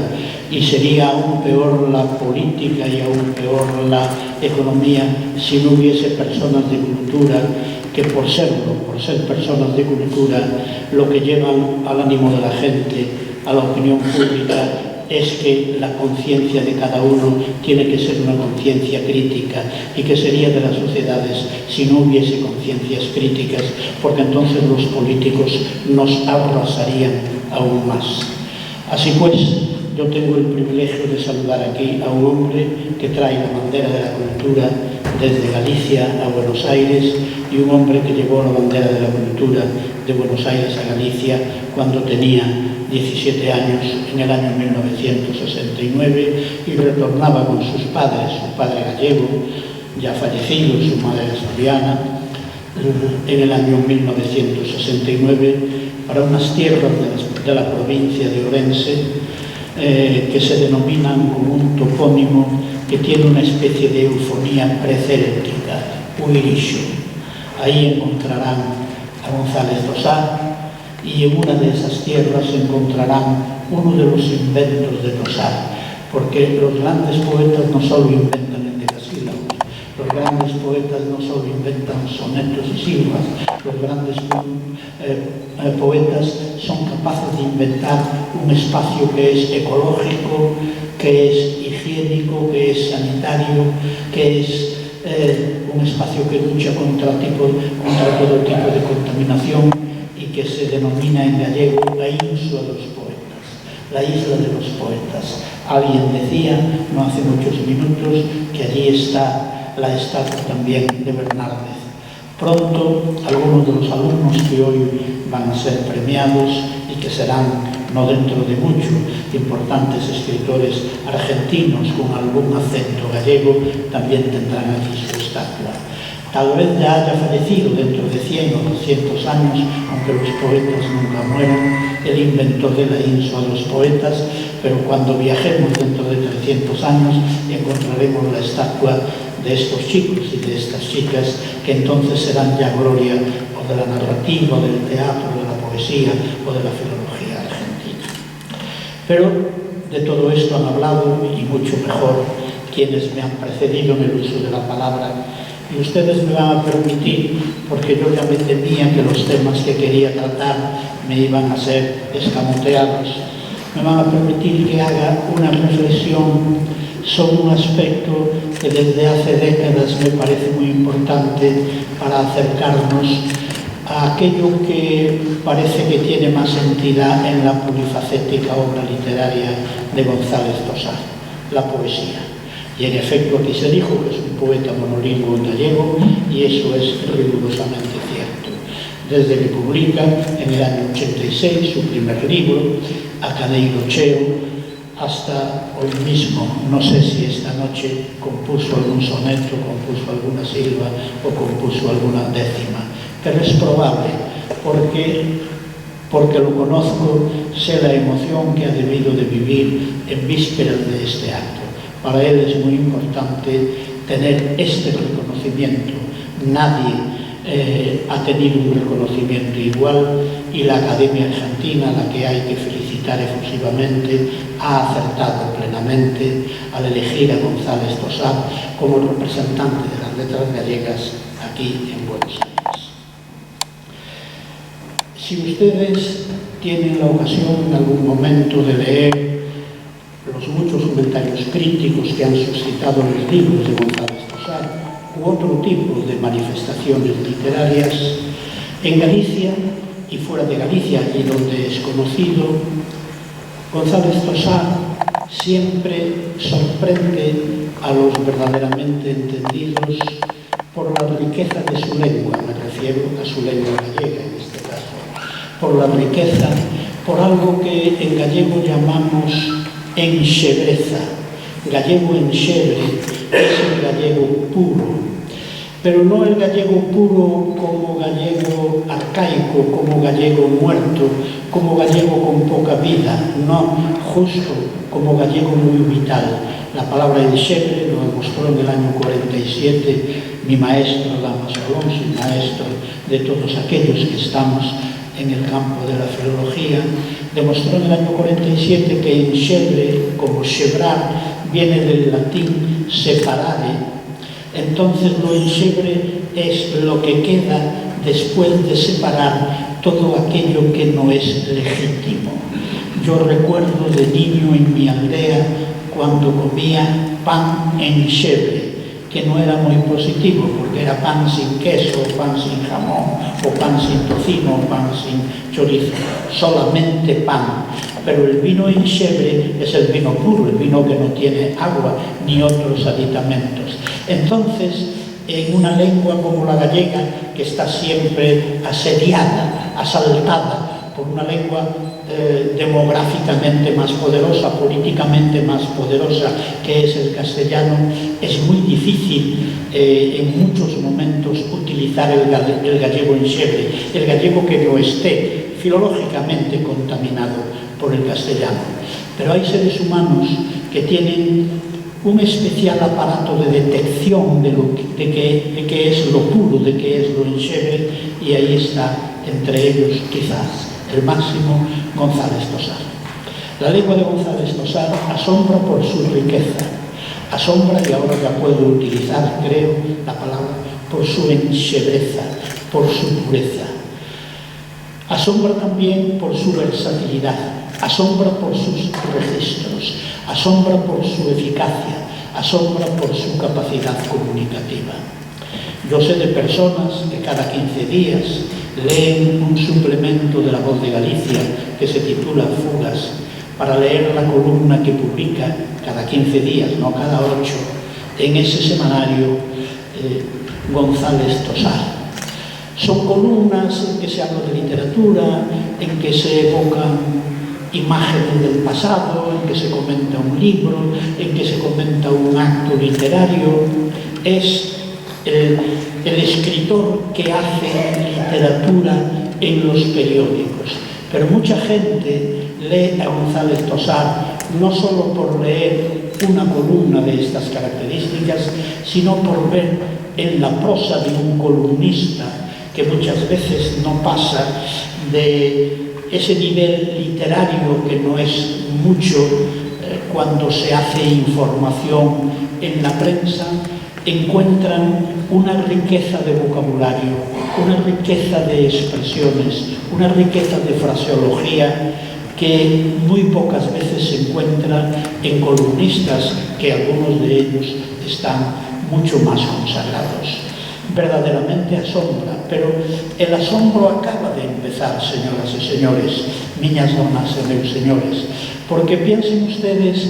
y sería aún peor la política y aún peor la economía si no hubiese personas de cultura que por ser personas de cultura, lo que llevan al ánimo de la gente, a la opinión pública, es que la conciencia de cada uno tiene que ser una conciencia crítica. ¿Y qué sería de las sociedades si no hubiese conciencias críticas? Porque entonces los políticos nos arrasarían aún más. Así pues, yo tengo el privilegio de saludar aquí a un hombre que trae la bandera de la cultura desde Galicia a Buenos Aires, y un hombre que llevó la bandera de la cultura de Buenos Aires a Galicia cuando tenía 17 años, en el año 1969, y retornaba con sus padres, su padre gallego, ya fallecido, su madre asturiana, en el año 1969, para unas tierras de la provincia de Orense, que se denominan como un topónimo que tiene una especie de eufonía precéltica, Uirixo. Ahí encontrarán a González Tosar, y en una de esas tierras encontrarán uno de los inventos de Tosar, porque los grandes poetas no solo inventan endecasílabos, los grandes poetas no solo inventan sonetos y silvas, los grandes poetas son capaces de inventar un espacio que es ecológico, que es higiénico, que es sanitario, que es un espacio que lucha contra todo tipo de contaminación, y que se denomina en gallego la Insua dos Poetas, la isla de los poetas. Alguien decía, no hace muchos minutos, que allí está la estatua también de Bernárdez. Pronto, algunos de los alumnos que hoy van a ser premiados, y que serán, no dentro de mucho, importantes escritores argentinos con algún acento gallego, también tendrán aquí su estatua. Tal vez ya haya fallecido dentro de 100 o 200 años, aunque los poetas nunca mueren, el inventor de la Insua dos Poetas, pero cuando viajemos dentro de 300 años encontraremos la estatua de estos chicos y de estas chicas, que entonces serán ya gloria o de la narrativa, del teatro, de la poesía o de la filología argentina. Pero de todo esto han hablado, y mucho mejor, quienes me han precedido en el uso de la palabra. Y ustedes me van a permitir, porque yo ya me temía que los temas que quería tratar me iban a ser escamoteados, me van a permitir que haga una reflexión sobre un aspecto que desde hace décadas me parece muy importante para acercarnos a aquello que parece que tiene más entidad en la polifacética obra literaria de González Tosar, la poesía. Y en efecto aquí se dijo que es un poeta monolingüe en gallego, y eso es rigurosamente cierto. Desde que publica en el año 86 su primer libro, A Cadeiro Cheo, hasta hoy mismo. No sé si esta noche compuso algún soneto, compuso alguna silva o compuso alguna décima, pero es probable, porque lo conozco, sé la emoción que ha debido de vivir en vísperas de este acto. Para él es muy importante tener este reconocimiento. Nadie ha tenido un reconocimiento igual, y la Academia Argentina, a la que hay que felicitar efusivamente, ha acertado plenamente al elegir a González Tosar como representante de las letras gallegas aquí en Buenos Aires. Si ustedes tienen la ocasión en algún momento de leer los muchos comentarios críticos que han suscitado los libros de González Tosar u otro tipo de manifestaciones literarias, En Galicia y fuera de Galicia, allí donde es conocido, González Tosar siempre sorprende a los verdaderamente entendidos por la riqueza de su lengua, me refiero a su lengua gallega en este caso, por la riqueza, por algo que en gallego llamamos enxebreza. Gallego enxebre es el gallego puro, pero no el gallego puro como gallego arcaico, como gallego muerto, como gallego con poca vida, no, justo como gallego muy vital. La palabra enxebre lo demostró en el año 47 mi maestro Lamas Alonso, y maestro de todos aquellos que estamos en el campo de la filología, demostró en el año 47 que enxebre, como xebrar, viene del latín separare. Entonces lo enxebre es lo que queda después de separar todo aquello que no es legítimo. Yo recuerdo de niño en mi aldea cuando comía pan enxebre, que no era muy positivo, porque era pan sin queso, pan sin jamón, o pan sin tocino, o pan sin chorizo, solamente pan. Pero el vino enxebre es el vino puro, el vino que no tiene agua ni otros aditamentos. Entonces, en una lengua como la gallega, que está siempre asediada, asaltada por una lengua demográficamente más poderosa, políticamente más poderosa, que es el castellano, es muy difícil en muchos momentos utilizar el gallego enxebre, el gallego que no esté filológicamente contaminado por el castellano. Pero hay seres humanos que tienen un especial aparato de detección de qué es lo puro, de qué es lo enxebre, y ahí está, entre ellos, quizás, el máximo González Tosar. La lengua de González Tosar asombra por su riqueza, asombra, y ahora ya puedo utilizar, creo, la palabra, por su enxebreza, por su pureza. Asombra también por su versatilidad, asombra por sus registros, asombra por su eficacia, asombra por su capacidad comunicativa. Yo sé de personas que cada 15 días leen un suplemento de La Voz de Galicia que se titula Fugas, para leer la columna que publica cada 15 días, no cada 8, en ese semanario González Tosar. Son columnas en que se habla de literatura, en que se evocan imágenes del pasado, en que se comenta un libro, en que se comenta un acto literario. Es el escritor que hace literatura en los periódicos. Pero mucha gente lee a González Tosar no solo por leer una columna de estas características, sino por ver en la prosa de un columnista que muchas veces no pasa de ese nivel literario que no es mucho cuando se hace información en la prensa, encuentran una riqueza de vocabulario, una riqueza de expresiones, una riqueza de fraseología que muy pocas veces se encuentra en columnistas, que algunos de ellos están mucho más consagrados. Verdaderamente asombra, pero el asombro acaba de empezar, señoras y señores, miñas donas e meus señores, porque piensen ustedes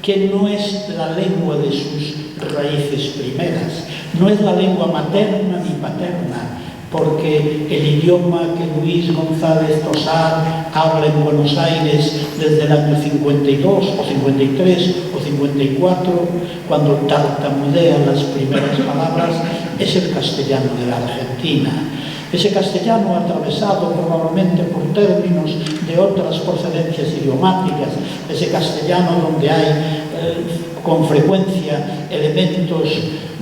que no es la lengua de sus raíces primeras, no es la lengua materna ni paterna, porque el idioma que Luis González Tosar habla en Buenos Aires desde el año 52 o 53 o 54, cuando tartamudea las primeras palabras, es el castellano de la Argentina. Ese castellano atravesado probablemente por términos de otras procedencias idiomáticas, ese castellano donde hay con frecuencia elementos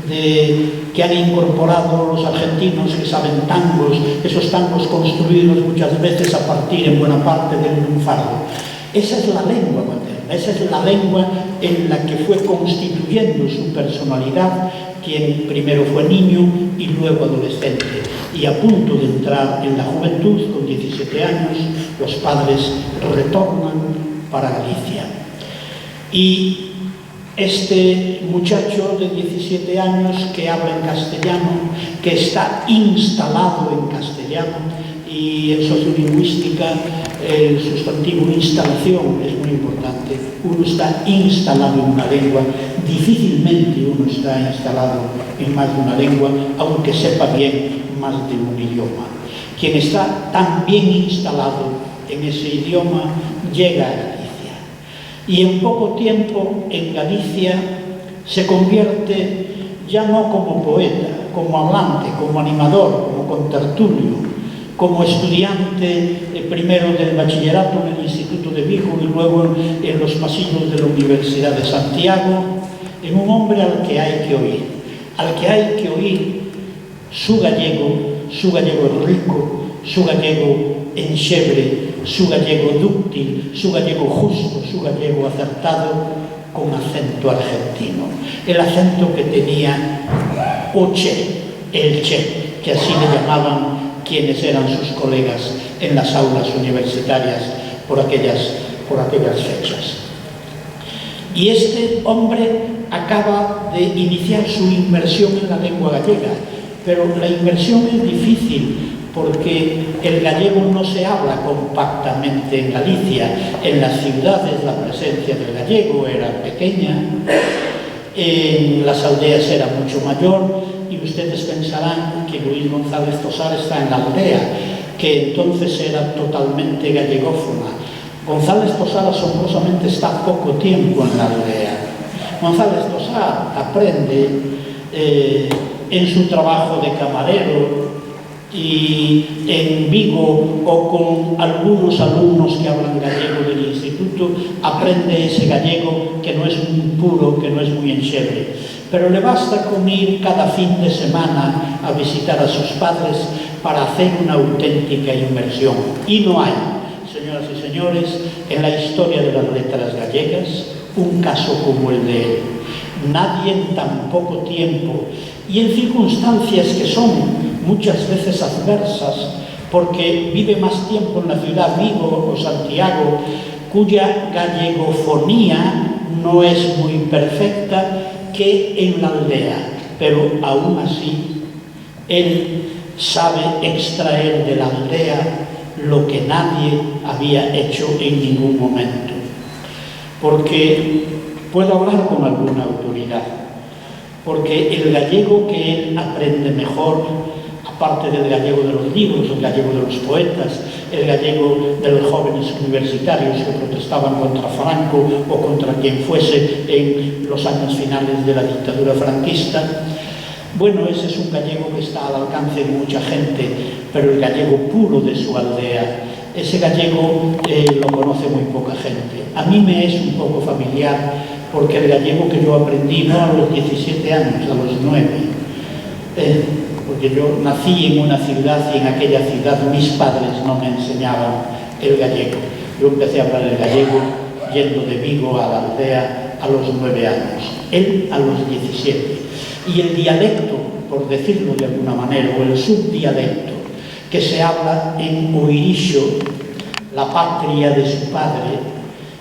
que han incorporado los argentinos que saben tangos, esos tangos construidos muchas veces a partir en buena parte del lunfardo. Esa es la lengua materna, esa es la lengua en la que fue constituyendo su personalidad quien primero fue niño y luego adolescente, y a punto de entrar en la juventud, con 17 años, los padres retornan para Galicia. Y Este muchacho de 17 años que habla en castellano, que está instalado en castellano, y en sociolingüística el sustantivo instalación es muy importante. Uno está instalado en una lengua, difícilmente uno está instalado en más de una lengua, aunque sepa bien más de un idioma. Quien está tan bien instalado en ese idioma llega a Galicia. Y en poco tiempo en Galicia se convierte ya no como poeta, como hablante, como animador, como contertulio, como estudiante primero del bachillerato en el Instituto de Vigo y luego en los pasillos de la Universidad de Santiago, en un hombre al que hay que oír su gallego rico, su gallego enxebre, su gallego dúctil, su gallego justo, su gallego acertado, con acento argentino. El acento que tenía o el che, que así le llamaban quienes eran sus colegas en las aulas universitarias por aquellas fechas. Y este hombre acaba de iniciar su inmersión en la lengua gallega, pero la inmersión es difícil porque el gallego no se habla compactamente en Galicia. En las ciudades la presencia del gallego era pequeña, en las aldeas era mucho mayor, y ustedes pensarán que Luis González Tosar está en la aldea, que entonces era totalmente gallegófona. González Tosar asombrosamente está poco tiempo en la aldea. González Tosar aprende en su trabajo de camarero y en Vigo o con algunos alumnos que hablan gallego del instituto, aprende ese gallego que no es muy puro, que no es muy enxebre. Pero le basta con ir cada fin de semana a visitar a sus padres para hacer una auténtica inmersión. Y no hay, señoras y señores, en la historia de las letras gallegas un caso como el de él. Nadie en tan poco tiempo y en circunstancias que son muchas veces adversas, porque vive más tiempo en la ciudad Vigo o Santiago, cuya gallegofonía no es muy perfecta, que en la aldea, pero aún así él sabe extraer de la aldea lo que nadie había hecho en ningún momento. Porque puedo hablar con alguna autoridad, porque el gallego que él aprende mejor, aparte del gallego de los libros, el gallego de los poetas, el gallego de los jóvenes universitarios que protestaban contra Franco o contra quien fuese en los años finales de la dictadura franquista, bueno, ese es un gallego que está al alcance de mucha gente, pero el gallego puro de su aldea, ese gallego lo conoce muy poca gente. A mí me es un poco familiar, porque el gallego que yo aprendí no a los 17 años, a los 9, porque yo nací en una ciudad y en aquella ciudad mis padres no me enseñaban el gallego. Yo empecé a hablar el gallego yendo de Vigo a la aldea a los 9 años, él a los 17. Y el dialecto, por decirlo de alguna manera, o el subdialecto que se habla en Oirixo, la patria de su padre,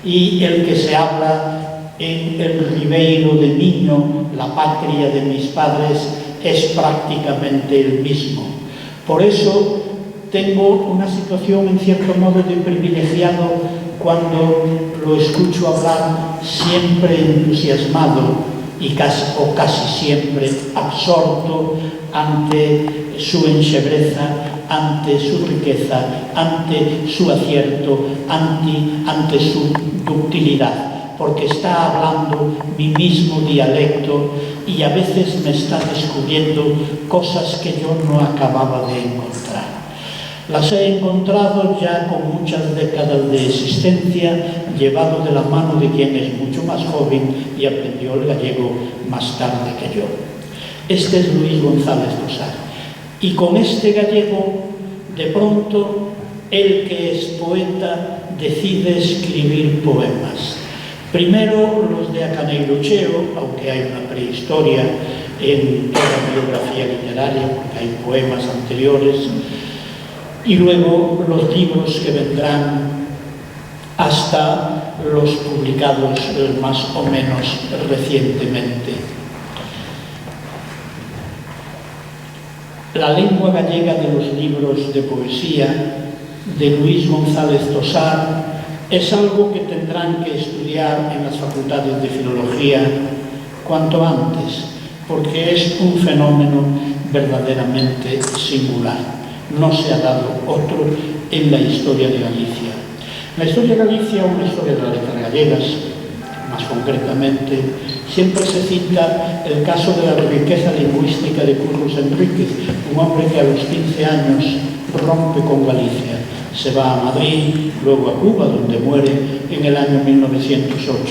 y el que se habla en el Ribeiro de Miño, la patria de mis padres, es prácticamente el mismo. Por eso tengo una situación en cierto modo de privilegiado cuando lo escucho hablar siempre entusiasmado y casi siempre absorto ante su enxebreza, ante su riqueza, ante su acierto, ante su ductilidad, porque está hablando mi mismo dialecto y a veces me está descubriendo cosas que yo no acababa de encontrar. Las he encontrado ya con muchas décadas de existencia, llevado de la mano de quien es mucho más joven y aprendió el gallego más tarde que yo. Este es Luis González Tosar. Y con este gallego, de pronto, el que es poeta decide escribir poemas. Primero los de Acaneiro Cheo, aunque hay una prehistoria en toda la biografía literaria, porque hay poemas anteriores, y luego los libros que vendrán hasta los publicados más o menos recientemente. La lengua gallega de los libros de poesía de Luis González Tosar es algo que tendrán que estudiar en las facultades de filología cuanto antes, porque es un fenómeno verdaderamente singular. No se ha dado otro en la historia de Galicia. La historia de Galicia, una historia de las letras gallegas, más concretamente, siempre se cita el caso de la riqueza lingüística de Curros Enríquez, un hombre que a los 15 años rompe con Galicia. Se va a Madrid, luego a Cuba, donde muere en el año 1908.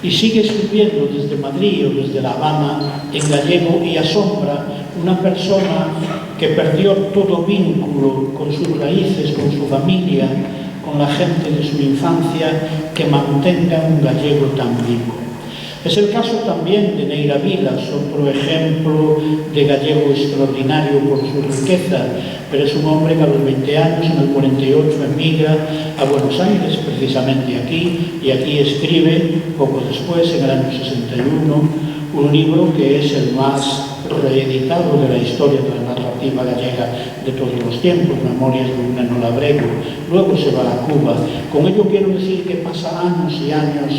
Y sigue escribiendo desde Madrid o desde La Habana en gallego y asombra una persona que perdió todo vínculo con sus raíces, con su familia, con la gente de su infancia, que mantenga un gallego tan vivo. Es el caso también de Neira Vilas, otro ejemplo de gallego extraordinario por su riqueza, pero es un hombre que a los 20 años, en el 48, emigra a Buenos Aires, precisamente aquí, y aquí escribe, poco después, en el año 61, un libro que es el más reeditado de la historia de la narrativa gallega de todos los tiempos, Memorias de un neno labrego. Luego se va a Cuba. Con ello quiero decir que pasa años y años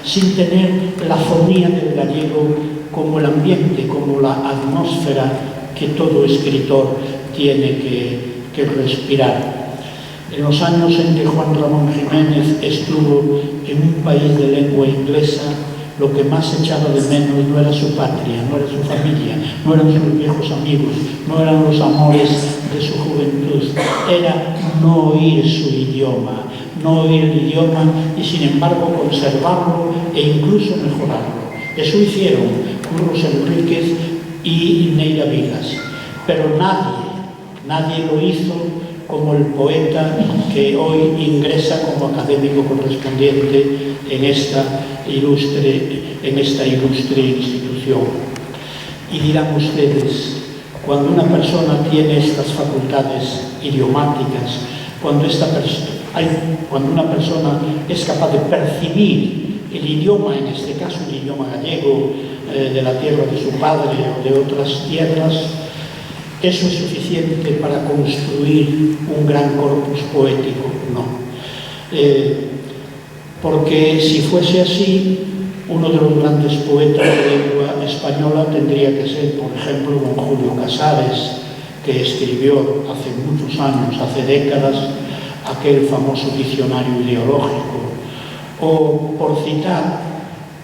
sin tener la fonía del gallego como el ambiente, como la atmósfera que todo escritor tiene que respirar. En los años en que Juan Ramón Jiménez estuvo en un país de lengua inglesa, lo que más echaba de menos no era su patria, no era su familia, no eran sus viejos amigos, no eran los amores de su juventud, era no oír su idioma, no oír el idioma y sin embargo conservarlo e incluso mejorarlo. Eso hicieron Curros Enríquez y Neira Vilas, pero nadie lo hizo como el poeta que hoy ingresa como académico correspondiente en esta ilustre institución. Y dirán ustedes, cuando una persona tiene estas facultades idiomáticas, cuando una persona es capaz de percibir el idioma, en este caso el idioma gallego de la tierra de su padre o de otras tierras, ¿eso es suficiente para construir un gran corpus poético? No. Porque si fuese así, uno de los grandes poetas de lengua española tendría que ser, por ejemplo, don Julio Casares, que escribió hace muchos años, hace décadas, aquel famoso diccionario ideológico. O, por citar,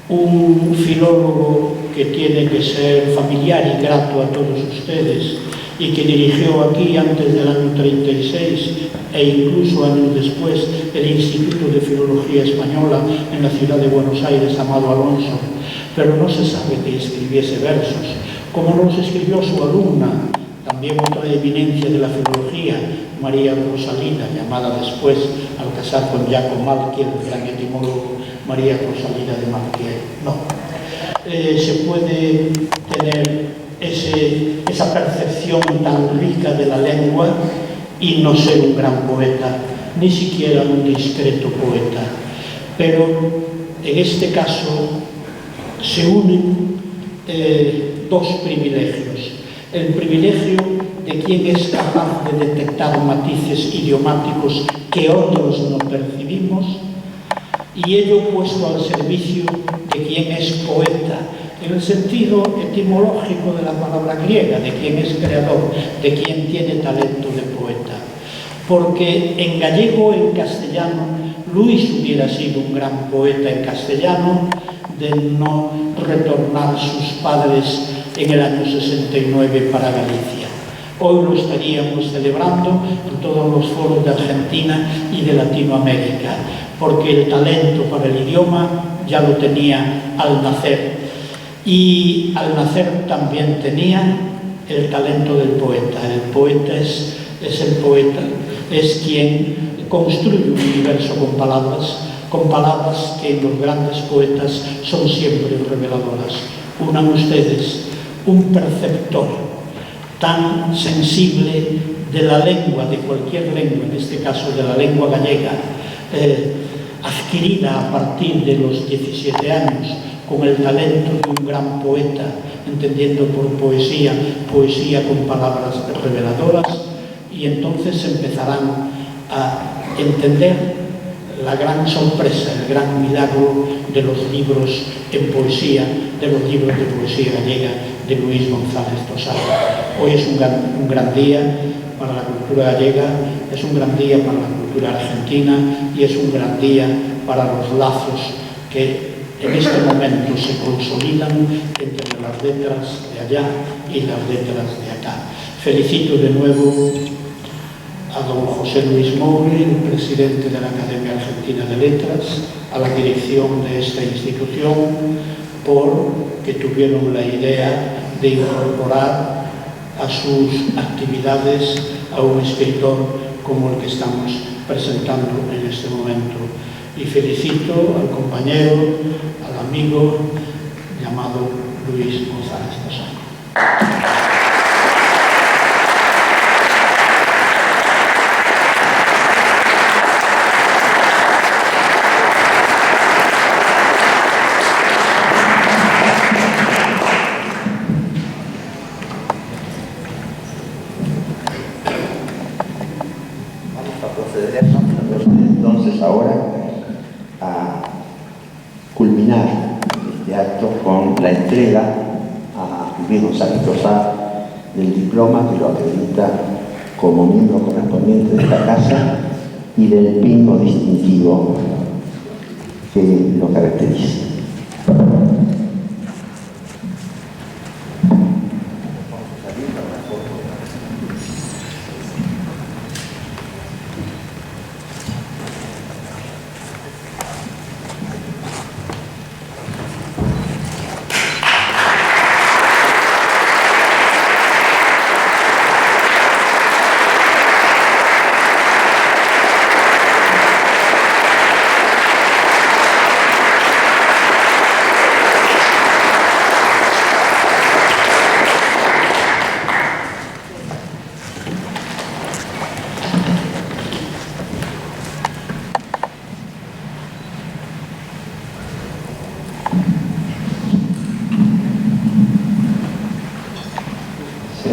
un filólogo que tiene que ser familiar y grato a todos ustedes, y que dirigió aquí antes del año 36 e incluso años después el Instituto de Filología Española en la ciudad de Buenos Aires, Amado Alonso, pero no se sabe que escribiese versos, como no los escribió su alumna, también otra eminencia de la filología, María Rosalina, llamada después, al casar con Jacob Malkiel, el gran etimólogo, María Rosalina de Malkiel. No. Se puede tener esa percepción tan rica de la lengua y no ser un gran poeta, ni siquiera un discreto poeta. Pero en este caso se unen dos privilegios. El privilegio de quien es capaz de detectar matices idiomáticos que otros no percibimos, y ello puesto al servicio de quien es poeta, en el sentido etimológico de la palabra griega, de quien es creador, de quien tiene talento de poeta. Porque en gallego o en castellano, Luis hubiera sido un gran poeta en castellano de no retornar sus padres en el año 69 para Galicia. Hoy lo estaríamos celebrando en todos los foros de Argentina y de Latinoamérica, porque el talento para el idioma ya lo tenía al nacer. Y al nacer también tenía el talento del poeta. El poeta es el poeta, es quien construye un universo con palabras que en los grandes poetas son siempre reveladoras. Unan ustedes un perceptor tan sensible de la lengua, de cualquier lengua, en este caso de la lengua gallega, adquirida a partir de los 17 años, con el talento de un gran poeta, entendiendo por poesía, poesía con palabras reveladoras, y entonces empezarán a entender la gran sorpresa, el gran milagro de los libros en poesía, de los libros de poesía gallega de Luis González Tosar. Hoy es un gran día para la cultura gallega, es un gran día para la cultura argentina y es un gran día para los lazos que en este momento se consolidan entre las letras de allá y las letras de acá. Felicito de nuevo a don José Luis Moure, el presidente de la Academia Argentina de Letras, a la dirección de esta institución, porque tuvieron la idea de incorporar a sus actividades a un escritor como el que estamos presentando en este momento. Y felicito al compañero, al amigo llamado Luis González Tosar. Entonces ahora a culminar este acto con la entrega a Luis González Tosar del diploma que lo acredita como miembro correspondiente de esta casa y del pingo distintivo que lo caracteriza.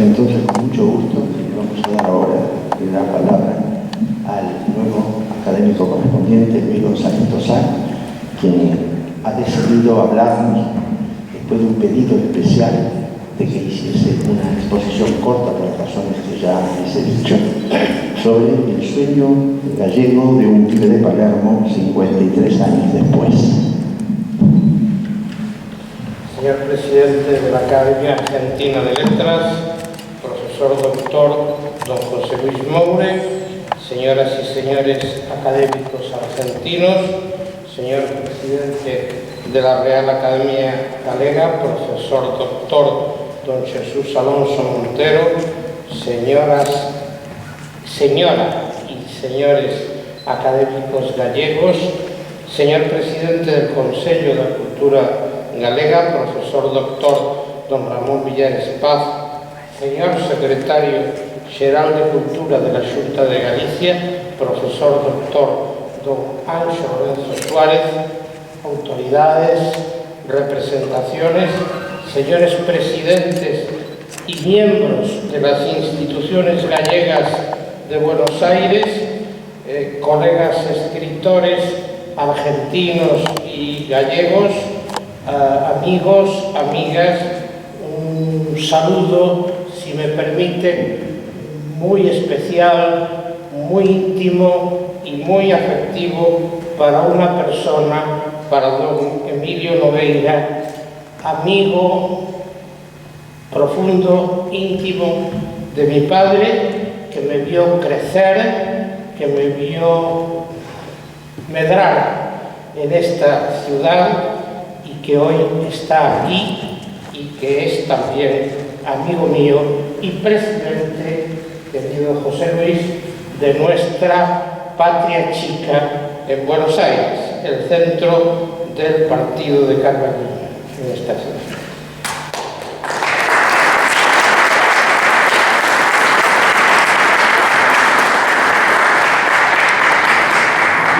Entonces, con mucho gusto, le vamos a dar ahora la palabra al nuevo académico correspondiente, Luis González Tosar, quien ha decidido hablarnos, después de un pedido especial de que hiciese una exposición corta, por las razones que ya les he dicho, sobre el sueño gallego de un pibe de Palermo 53 años después. Señor presidente de la Academia Argentina de Letras, profesor doctor don José Luis Moure, señoras y señores académicos argentinos, señor presidente de la Real Academia Galega, profesor doctor don Jesús Alonso Montero, señora y señores académicos gallegos, señor presidente del Consello de la Cultura Galega, profesor doctor don Ramón Villares Paz, señor secretario xeral de Cultura de la Xunta de Galicia, profesor doctor don Anxo Lorenzo Suárez, autoridades, representaciones, señores presidentes y miembros de las instituciones gallegas de Buenos Aires, colegas escritores argentinos y gallegos, amigos, amigas, un saludo, si me permiten, muy especial, muy íntimo y muy afectivo para una persona, para don Emilio Nogueira, amigo profundo, íntimo de mi padre, que me vio crecer, que me vio medrar en esta ciudad y que hoy está aquí y que es también amigo mío y presidente, querido José Luis, de nuestra patria chica en Buenos Aires, el centro del partido de Carvalho en esta ciudad.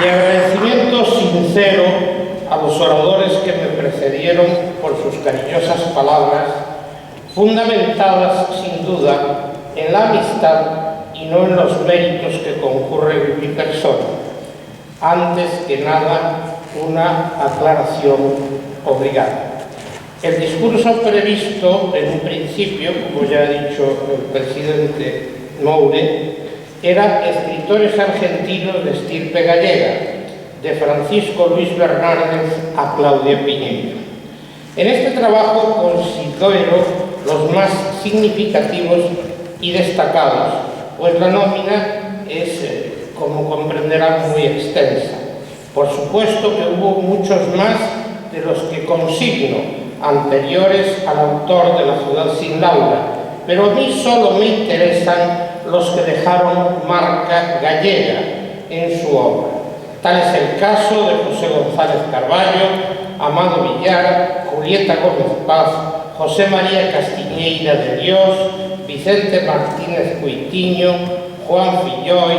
Mi agradecimiento sincero a los oradores que me precedieron por sus cariñosas palabras, fundamentadas sin duda en la amistad y no en los méritos que concurren en mi persona. Antes que nada, una aclaración obligada. El discurso previsto en un principio, como ya ha dicho el presidente Moure, era Escritores argentinos de estirpe gallega, de Francisco Luis Bernárdez a Claudia Piñeiro. En este trabajo considero los más significativos y destacados, pues la nómina es, como comprenderán, muy extensa. Por supuesto que hubo muchos más de los que consigno, anteriores al autor de La ciudad sin Laura, pero a mí solo me interesan los que dejaron marca gallega en su obra. Tal es el caso de José González Carballo, Amado Villar, Julieta Gómez Paz, José María Castiñeira de Dios, Vicente Martínez Cuitiño, Juan Filloy,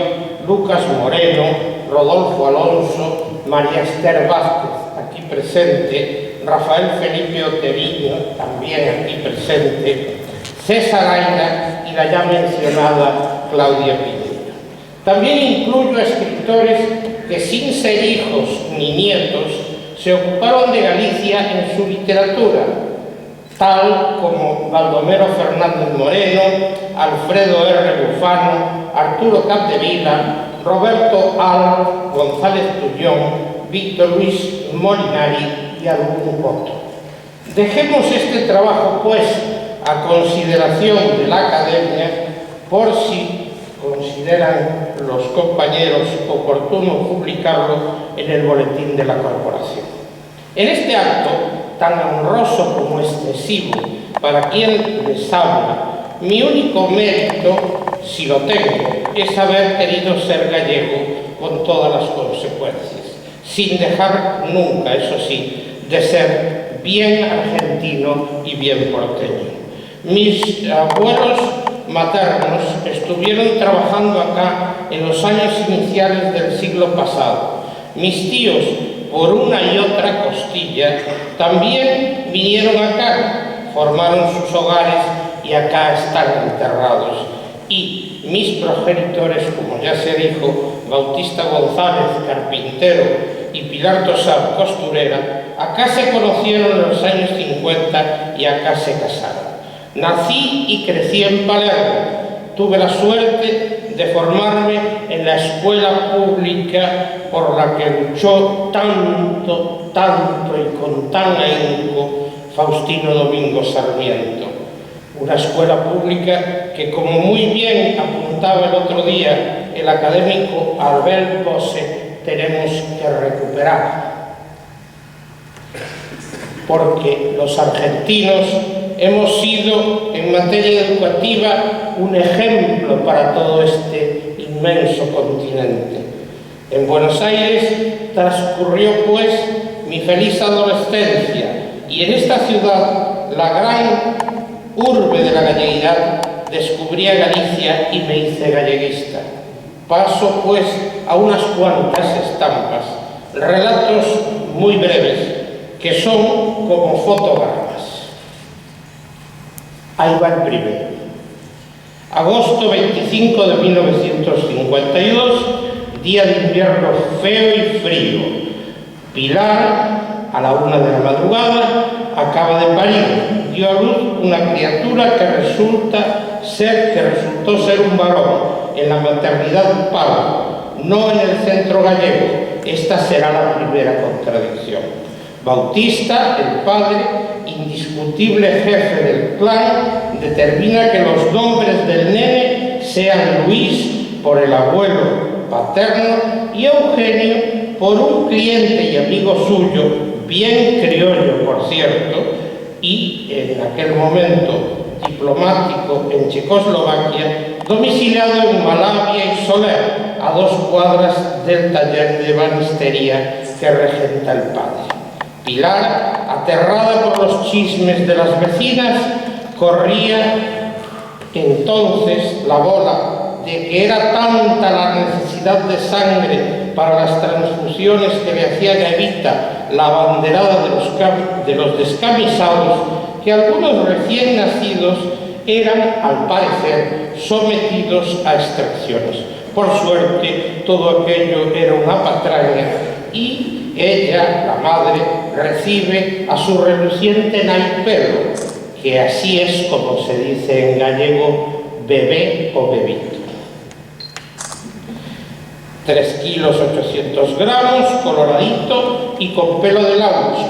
Lucas Moreno, Rodolfo Alonso, María Esther Vázquez, aquí presente, Rafael Felipe Oteriño, también aquí presente, César Aina y la ya mencionada Claudia Piñeiro. También incluyo a escritores que sin ser hijos ni nietos se ocuparon de Galicia en su literatura, tal como Baldomero Fernández Moreno, Alfredo R. Bufano, Arturo Capdevila, Roberto Al, González Tullón, Víctor Luis Molinari y algún otro. Dejemos este trabajo, pues, a consideración de la Academia, por si consideran los compañeros oportuno publicarlo en el boletín de la corporación. En este acto, tan honroso como excesivo para quien les habla, mi único mérito, si lo tengo, es haber querido ser gallego con todas las consecuencias, sin dejar nunca, eso sí, de ser bien argentino y bien porteño. Mis abuelos maternos estuvieron trabajando acá en los años iniciales del siglo pasado. Mis tíos, por una y otra costilla, también vinieron acá, formaron sus hogares y acá están enterrados. Y mis progenitores, como ya se dijo, Bautista González, carpintero, y Pilar Tosar, costurera, acá se conocieron en los años 50 y acá se casaron. Nací y crecí en Palermo. Tuve la suerte de formarme en la escuela pública por la que luchó tanto y con tan ahínco Faustino Domingo Sarmiento. Una escuela pública que, como muy bien apuntaba el otro día el académico Albert Bose, tenemos que recuperar. Porque los argentinos hemos sido, en materia educativa, un ejemplo para todo este inmenso continente. En Buenos Aires transcurrió, pues, mi feliz adolescencia, y en esta ciudad, la gran urbe de la galleguidad, descubrí a Galicia y me hice galleguista. Paso, pues, a unas cuantas estampas, relatos muy breves, que son como fotogramas. Ahí va el primero. Agosto 25 de 1952, día de invierno feo y frío. Pilar, a la 1 de la madrugada, acaba de parir. Dio a luz una criatura que resultó ser un varón en la maternidad Palo, no en el centro gallego. Esta será la primera contradicción. Bautista, el padre, indiscutible jefe del clan, determina que los nombres del nene sean Luis por el abuelo paterno y Eugenio por un cliente y amigo suyo, bien criollo por cierto, y en aquel momento diplomático en Checoslovaquia, domiciliado en Malavia y Soler, a 2 cuadras del taller de ebanistería que regenta el padre. Pilar, aterrada por los chismes de las vecinas, corría entonces la bola de que era tanta la necesidad de sangre para las transfusiones que le hacía Evita, la abanderada de los descamisados, que algunos recién nacidos eran, al parecer, sometidos a extracciones. Por suerte, todo aquello era una patraña y ella, la madre, recibe a su reluciente naipelo, que así es como se dice en gallego, bebé o bebito. 3 kilos 800 gramos, coloradito y con pelo de lancha.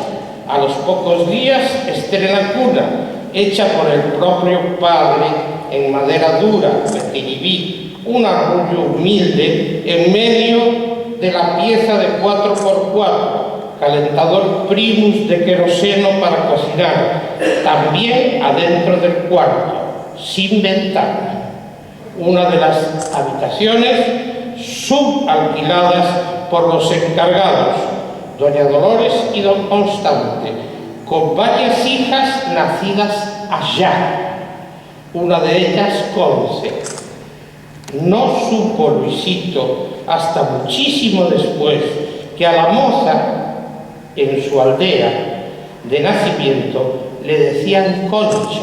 A los pocos días estrena cuna, hecha por el propio padre en madera dura, de tiribí, un arrullo humilde en medio de la pieza de 4x4, calentador primus de queroseno para cocinar, también adentro del cuarto, sin ventana. Una de las habitaciones subalquiladas por los encargados, doña Dolores y don Constante, con varias hijas nacidas allá, una de ellas Conce. No supo Luisito hasta muchísimo después que a la moza en su aldea de nacimiento le decían Concha,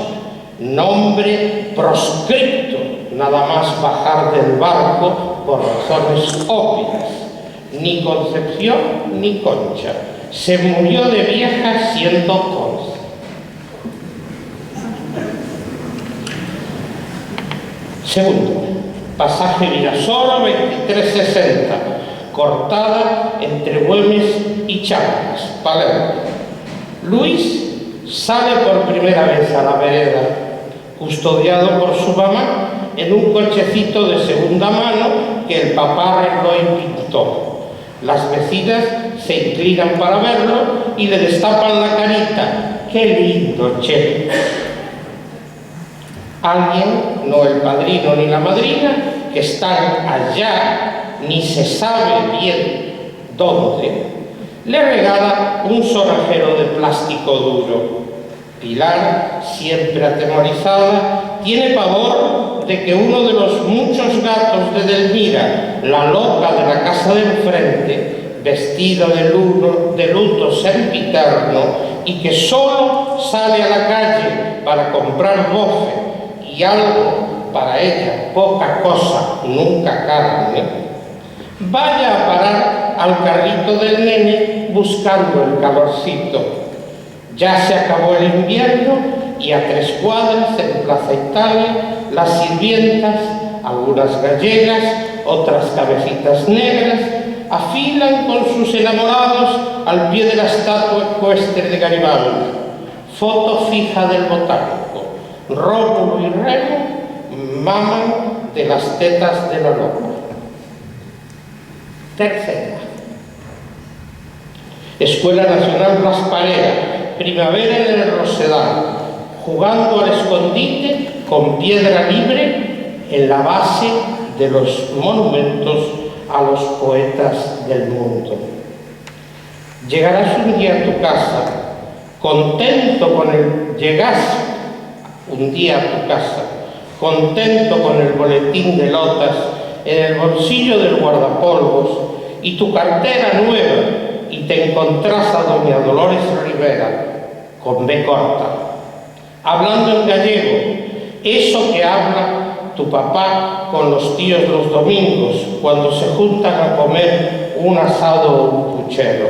nombre proscripto, nada más bajar del barco por razones obvias. Ni Concepción ni Concha. Se murió de vieja siendo Conce. Segundo, pasaje Virasoro 2360, cortada entre Güemes y Charcas, Palermo. Luis sale por primera vez a la vereda, custodiado por su mamá, en un cochecito de segunda mano que el papá arregló y pintó. Las vecinas se inclinan para verlo y le destapan la carita. ¡Qué lindo, che! Alguien, no el padrino ni la madrina, que están allá, ni se sabe bien dónde, le regala un sonajero de plástico duro. Pilar, siempre atemorizada, tiene pavor de que uno de los muchos gatos de Delmira, la loca de la casa de enfrente, vestida de luto sempiterno y que solo sale a la calle para comprar bofe y algo para ella, poca cosa, nunca carne, vaya a parar al carrito del nene buscando el calorcito. Ya se acabó el invierno y a 3 cuadras en Plaza Italia las sirvientas, algunas gallegas, otras cabecitas negras, afilan con sus enamorados al pie de la estatua ecuestre de Garibaldi. Foto fija del botánico. Rómulo y Remo maman de las tetas de la loca. Tercera. Escuela Nacional Blas Parera, primavera en el Rosedal, jugando al escondite con piedra libre en la base de los monumentos a los poetas del mundo. Llegarás un día a tu casa, contento con el... Llegás un día a tu casa, contento con el boletín de lotas en el bolsillo del guardapolvos y tu cartera nueva, y te encontrás a doña Dolores Rivera, con B corta, hablando en gallego, eso que habla tu papá con los tíos los domingos, cuando se juntan a comer un asado o un puchero.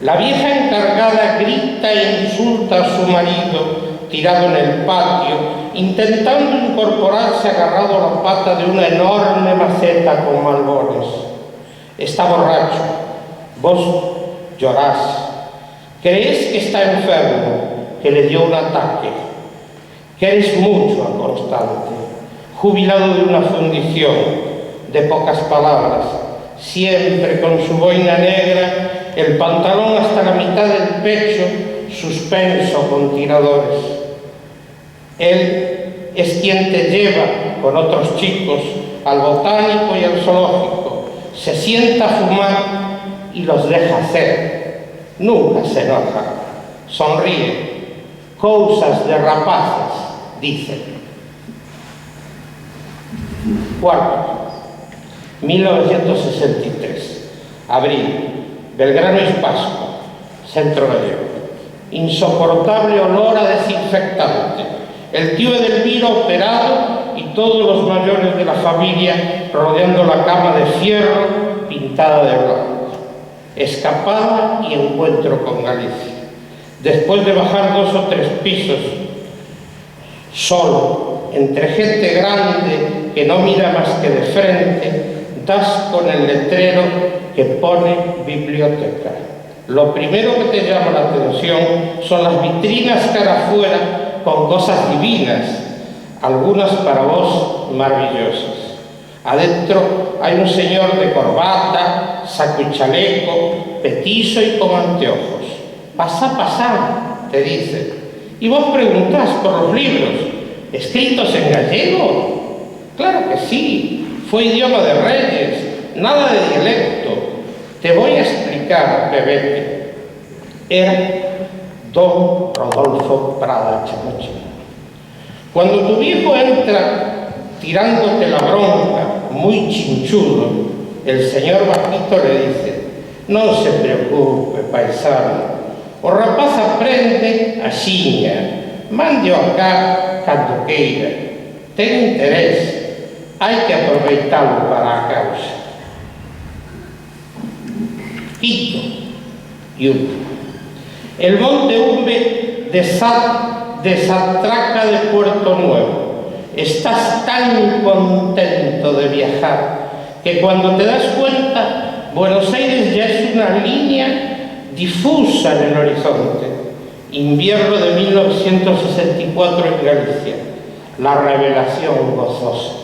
La vieja encargada grita e insulta a su marido, tirado en el patio, intentando incorporarse agarrado a la pata de una enorme maceta con malbones. Está borracho. Vos llorás. Crees que está enfermo, que le dio un ataque. Querés mucho a Constante, jubilado de una fundición, de pocas palabras, siempre con su boina negra, el pantalón hasta la mitad del pecho, suspenso con tiradores. Él es quien te lleva con otros chicos al botánico y al zoológico, se sienta a fumar y los deja hacer. Nunca se enoja, sonríe. Cosas de rapaces, dice. Cuarto, 1963. Abril, Belgrano y Pascua, Centro Gallego. Insoportable olor a desinfectante. El tío Edelmiro operado y todos los mayores de la familia rodeando la cama de fierro pintada de blanco. Escapada y encuentro con Galicia. Después de bajar 2 o 3 pisos, solo, entre gente grande que no mira más que de frente, das con el letrero que pone biblioteca. Lo primero que te llama la atención son las vitrinas cara afuera con cosas divinas, algunas para vos maravillosas. Adentro hay un señor de corbata, saco y chaleco, petizo y con anteojos. Pasá, pasá, te dice. Y vos preguntás por los libros, ¿escritos en gallego? Claro que sí, fue idioma de reyes, nada de dialecto. Te voy a explicar, bebé. Era don Rodolfo Prada Chamuche. Cuando tu viejo entra tirándote la bronca, muy chinchudo, el señor bajito le dice: no se preocupe, paisano, o rapaz aprende a xiña, mande acá cando queira, ten interés, hay que aproveitarlo para a causa. Quinto y último, el Monte Umbe desatraca de Puerto Nuevo. Estás tan contento de viajar que cuando te das cuenta, Buenos Aires ya es una línea difusa en el horizonte. Invierno de 1964 en Galicia. La revelación gozosa.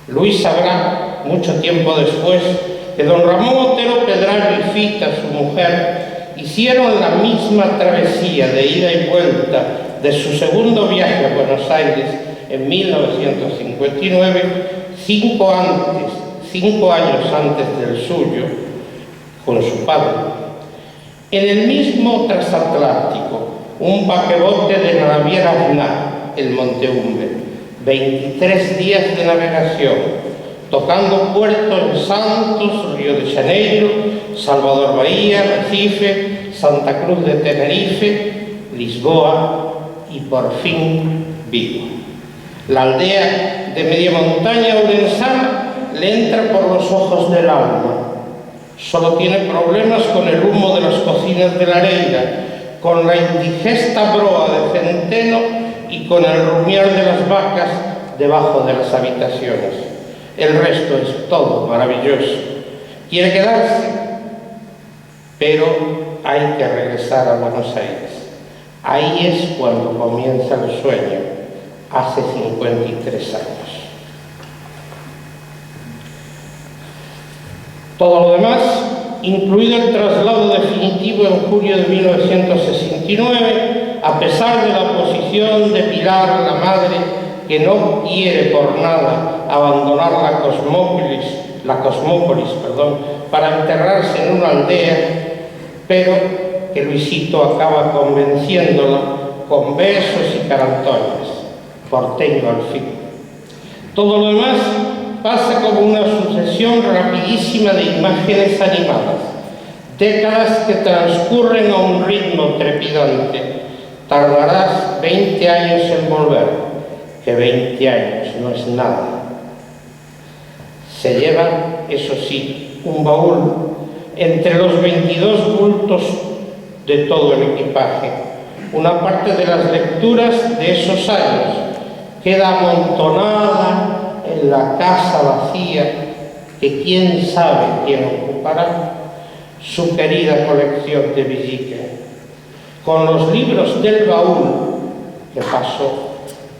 Luis sabrá, mucho tiempo después, que don Ramón Otero Pedrallo y Fita, su mujer, hicieron la misma travesía de ida y vuelta de su segundo viaje a Buenos Aires en 1959, 5 años antes del suyo, con su padre. En el mismo transatlántico, un paquebote de la naviera Aznar, el Monte Umbe, 23 días de navegación, tocando puertos en Santos, Río de Janeiro, Salvador Bahía, Recife, Santa Cruz de Tenerife, Lisboa y por fin Vigo. La aldea de media montaña orensana le entra por los ojos del alma. Solo tiene problemas con el humo de las cocinas de la Areira, con la indigesta broa de centeno y con el rumiar de las vacas debajo de las habitaciones. El resto es todo maravilloso. Quiere quedarse, pero hay que regresar a Buenos Aires. Ahí es cuando comienza el sueño, hace 53 años. Todo lo demás, incluido el traslado definitivo en julio de 1969, a pesar de la oposición de Pilar, la madre, que no quiere por nada abandonar la Cosmópolis, para enterrarse en una aldea, pero que Luisito acaba convenciéndola con besos y carantoñas, porteño al fin. Todo lo demás pasa como una sucesión rapidísima de imágenes animadas, décadas que transcurren a un ritmo trepidante. Tardarás 20 años en volver, que 20 años no es nada. Se lleva, eso sí, un baúl entre los 22 bultos de todo el equipaje. Una parte de las lecturas de esos años queda amontonada en la casa vacía que quién sabe quién ocupará. Su querida colección de Villique, con los libros del baúl que pasó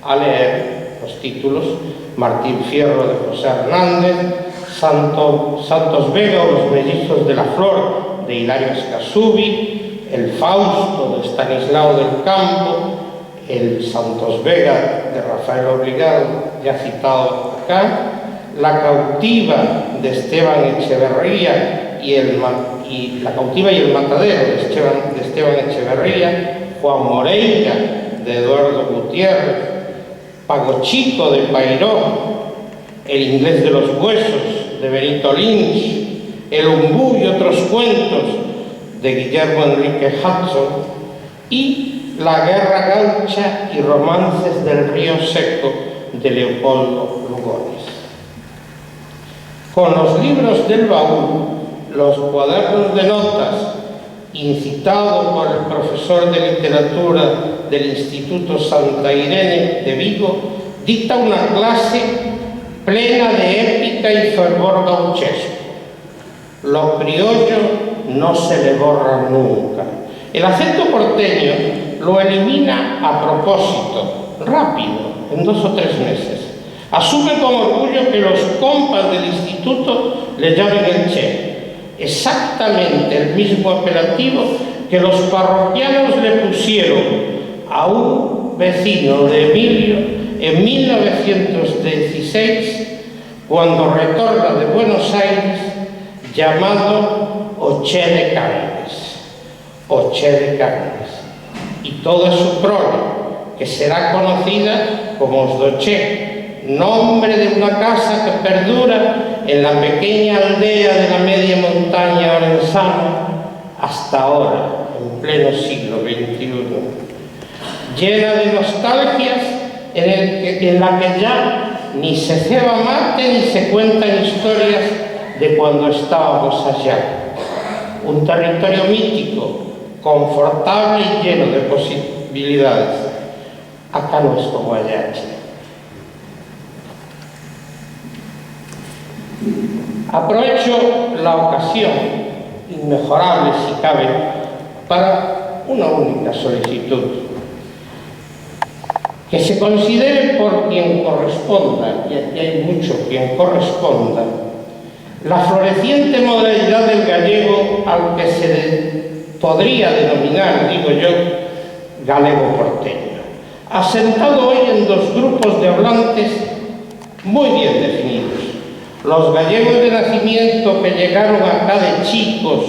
a leer, los títulos: Martín Fierro de José Hernández, Santos Vega o los mellizos de la flor de Hilario Escasubi, el Fausto de Estanislao del Campo, el Santos Vega de Rafael Obligado, ya citado acá, La cautiva de Esteban Echeverría y La cautiva y el matadero de Esteban Echeverría, Juan Moreira de Eduardo Gutiérrez, Pago Chico de Pairó, El inglés de los huesos de Benito Lynch, El Umbú y otros cuentos de Guillermo Enrique Hudson y La guerra gaucha y romances del río seco de Leopoldo Lugones. Con los libros del baúl, los cuadernos de notas, incitado por el profesor de literatura del Instituto Santa Irene de Vigo, dicta una clase plena de épica y fervor gauchesco. Lo criollo no se le borra nunca. El acento porteño lo elimina a propósito, rápido, en 2 o 3 meses. Asume con orgullo que los compas del instituto le llamen el Che, exactamente el mismo apelativo que los parroquianos le pusieron a un vecino de Emilio en 1916, cuando retorna de Buenos Aires, llamado Oche de Cangas. Oche de Cangas. Y toda su prole, que será conocida como Osdoche, nombre de una casa que perdura en la pequeña aldea de la media montaña orensana hasta ahora, en pleno siglo XXI, llena de nostalgias en la que ya ni se ceba mate ni se cuentan historias de cuando estábamos allá. Un territorio mítico, confortable y lleno de posibilidades. Acá no es como allá, che. Aprovecho la ocasión, inmejorable si cabe, para una única solicitud. Que se considere por quien corresponda, y aquí hay mucho quien corresponda, la floreciente modalidad del gallego al que se podría denominar, digo yo, galego porteño, asentado hoy en 2 grupos de hablantes muy bien definidos. Los gallegos de nacimiento que llegaron acá de chicos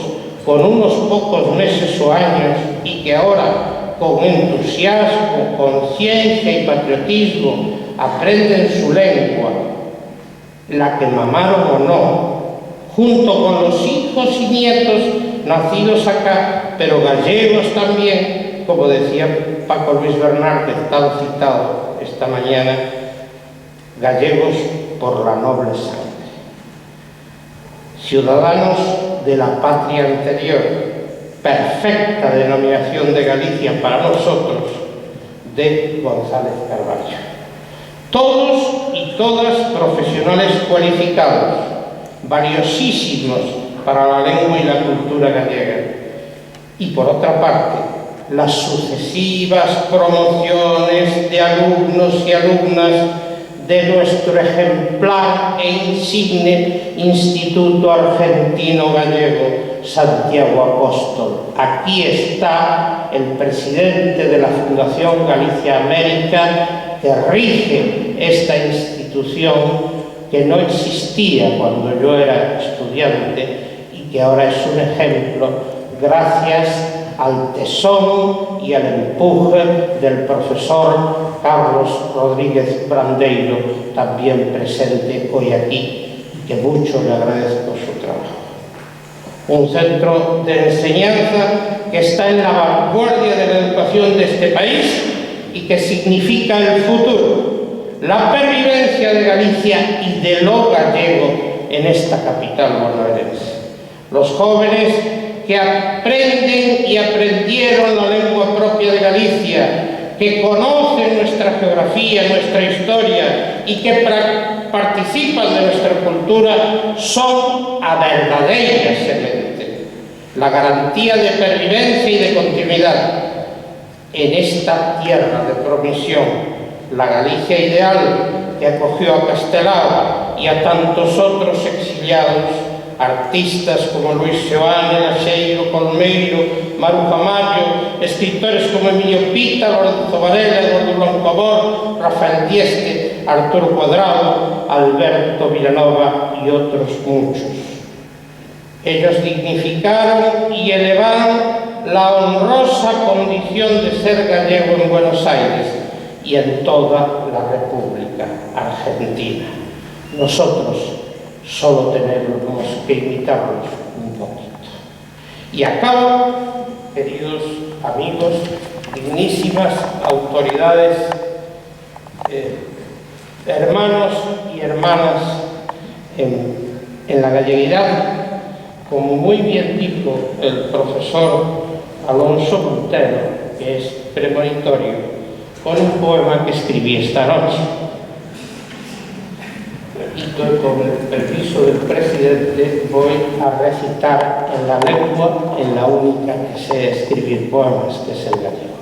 con unos pocos meses o años y que ahora con entusiasmo, conciencia y patriotismo aprenden su lengua, la que mamaron o no, junto con los hijos y nietos nacidos acá, pero gallegos también, como decía Paco Luis Bernardes, tan citado esta mañana, gallegos por la noble sangre. Ciudadanos de la patria anterior, perfecta denominación de Galicia para nosotros, de González Carballo. Todos y todas profesionales cualificados, valiosísimos para la lengua y la cultura gallega. Y por otra parte, las sucesivas promociones de alumnos y alumnas de nuestro ejemplar e insigne Instituto Argentino Gallego Santiago Apóstol. Aquí está el presidente de la Fundación Galicia América, que rige esta institución que no existía cuando yo era estudiante y que ahora es un ejemplo gracias al tesón y al empuje del profesor Carlos Rodríguez Brandeiro, también presente hoy aquí, y que mucho le agradezco su trabajo. Un centro de enseñanza que está en la vanguardia de la educación de este país y que significa el futuro, la pervivencia de Galicia y de lo gallego en esta capital bonaerense. Los jóvenes que aprenden y aprendieron la lengua propia de Galicia, que conocen nuestra geografía, nuestra historia y que participan de nuestra cultura, son a verdadeira semente, la garantía de pervivencia y de continuidad en esta tierra de promisión, la Galicia ideal que acogió a Castelao y a tantos otros exiliados, artistas como Luis Seoane, Laxeiro, Colmeiro, Maruja Mayo, escritores como Emilio Pita, Lorenzo Varela, Eduardo Blanco Amor, Rafael Dieste, Arturo Cuadrado, Alberto Villanova y otros muchos. Ellos dignificaron y elevaron la honrosa condición de ser gallego en Buenos Aires y en toda la República Argentina. Nosotros solo tenemos que imitarlos un poquito. Y acabo, queridos amigos, dignísimas autoridades, hermanos y hermanas en la galleguidad, como muy bien dijo el profesor Alonso Montero, que es premonitorio, con un poema que escribí esta noche. Y con el permiso del presidente voy a recitar en la lengua en la única que sé escribir poemas, que es el gallego.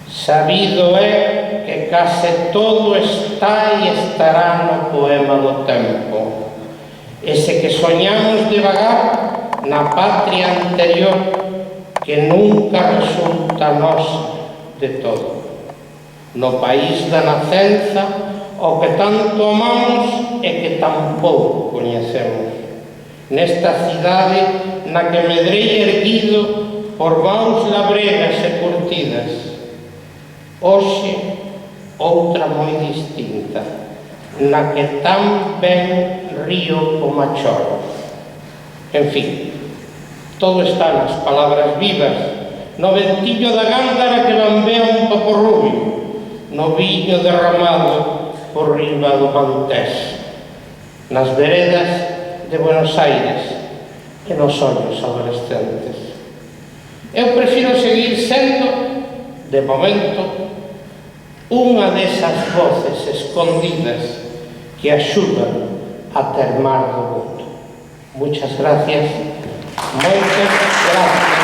Sabido é que case todo está e estará no poema do tempo. Ese que soñamos devagar na patria anterior, que nunca resulta nosa de todo. No país da nacenza, o que tanto amamos e que tan pouco coñecemos. Nesta cidade na que medrei erguido por maus labregas e curtidas. Hoxe, outra moi distinta, na que tan ben río como choro. En fin, todo está nas palabras vivas, no ventillo da gándara que lambea un paporrubio, no viño derramado por riba do Mantés, nas veredas de Buenos Aires e nos ollos adolescentes. Eu prefiro seguir sendo, de momento, unha desas voces escondidas que axudan a termar do mundo. Muchas gracias. Moitas gracias.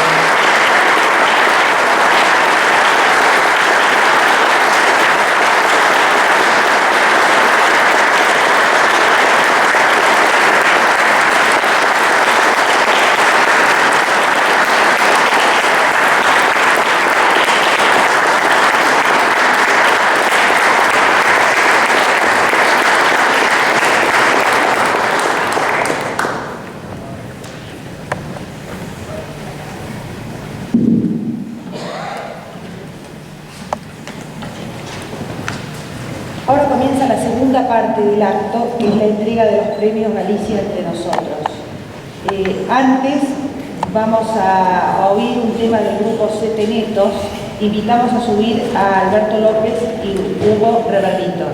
Ahora comienza la segunda parte del acto, que es la entrega de los premios Galicia entre nosotros. Antes vamos a oír un tema del grupo Sete Netos. Invitamos a subir a Alberto López y Hugo Reverdito.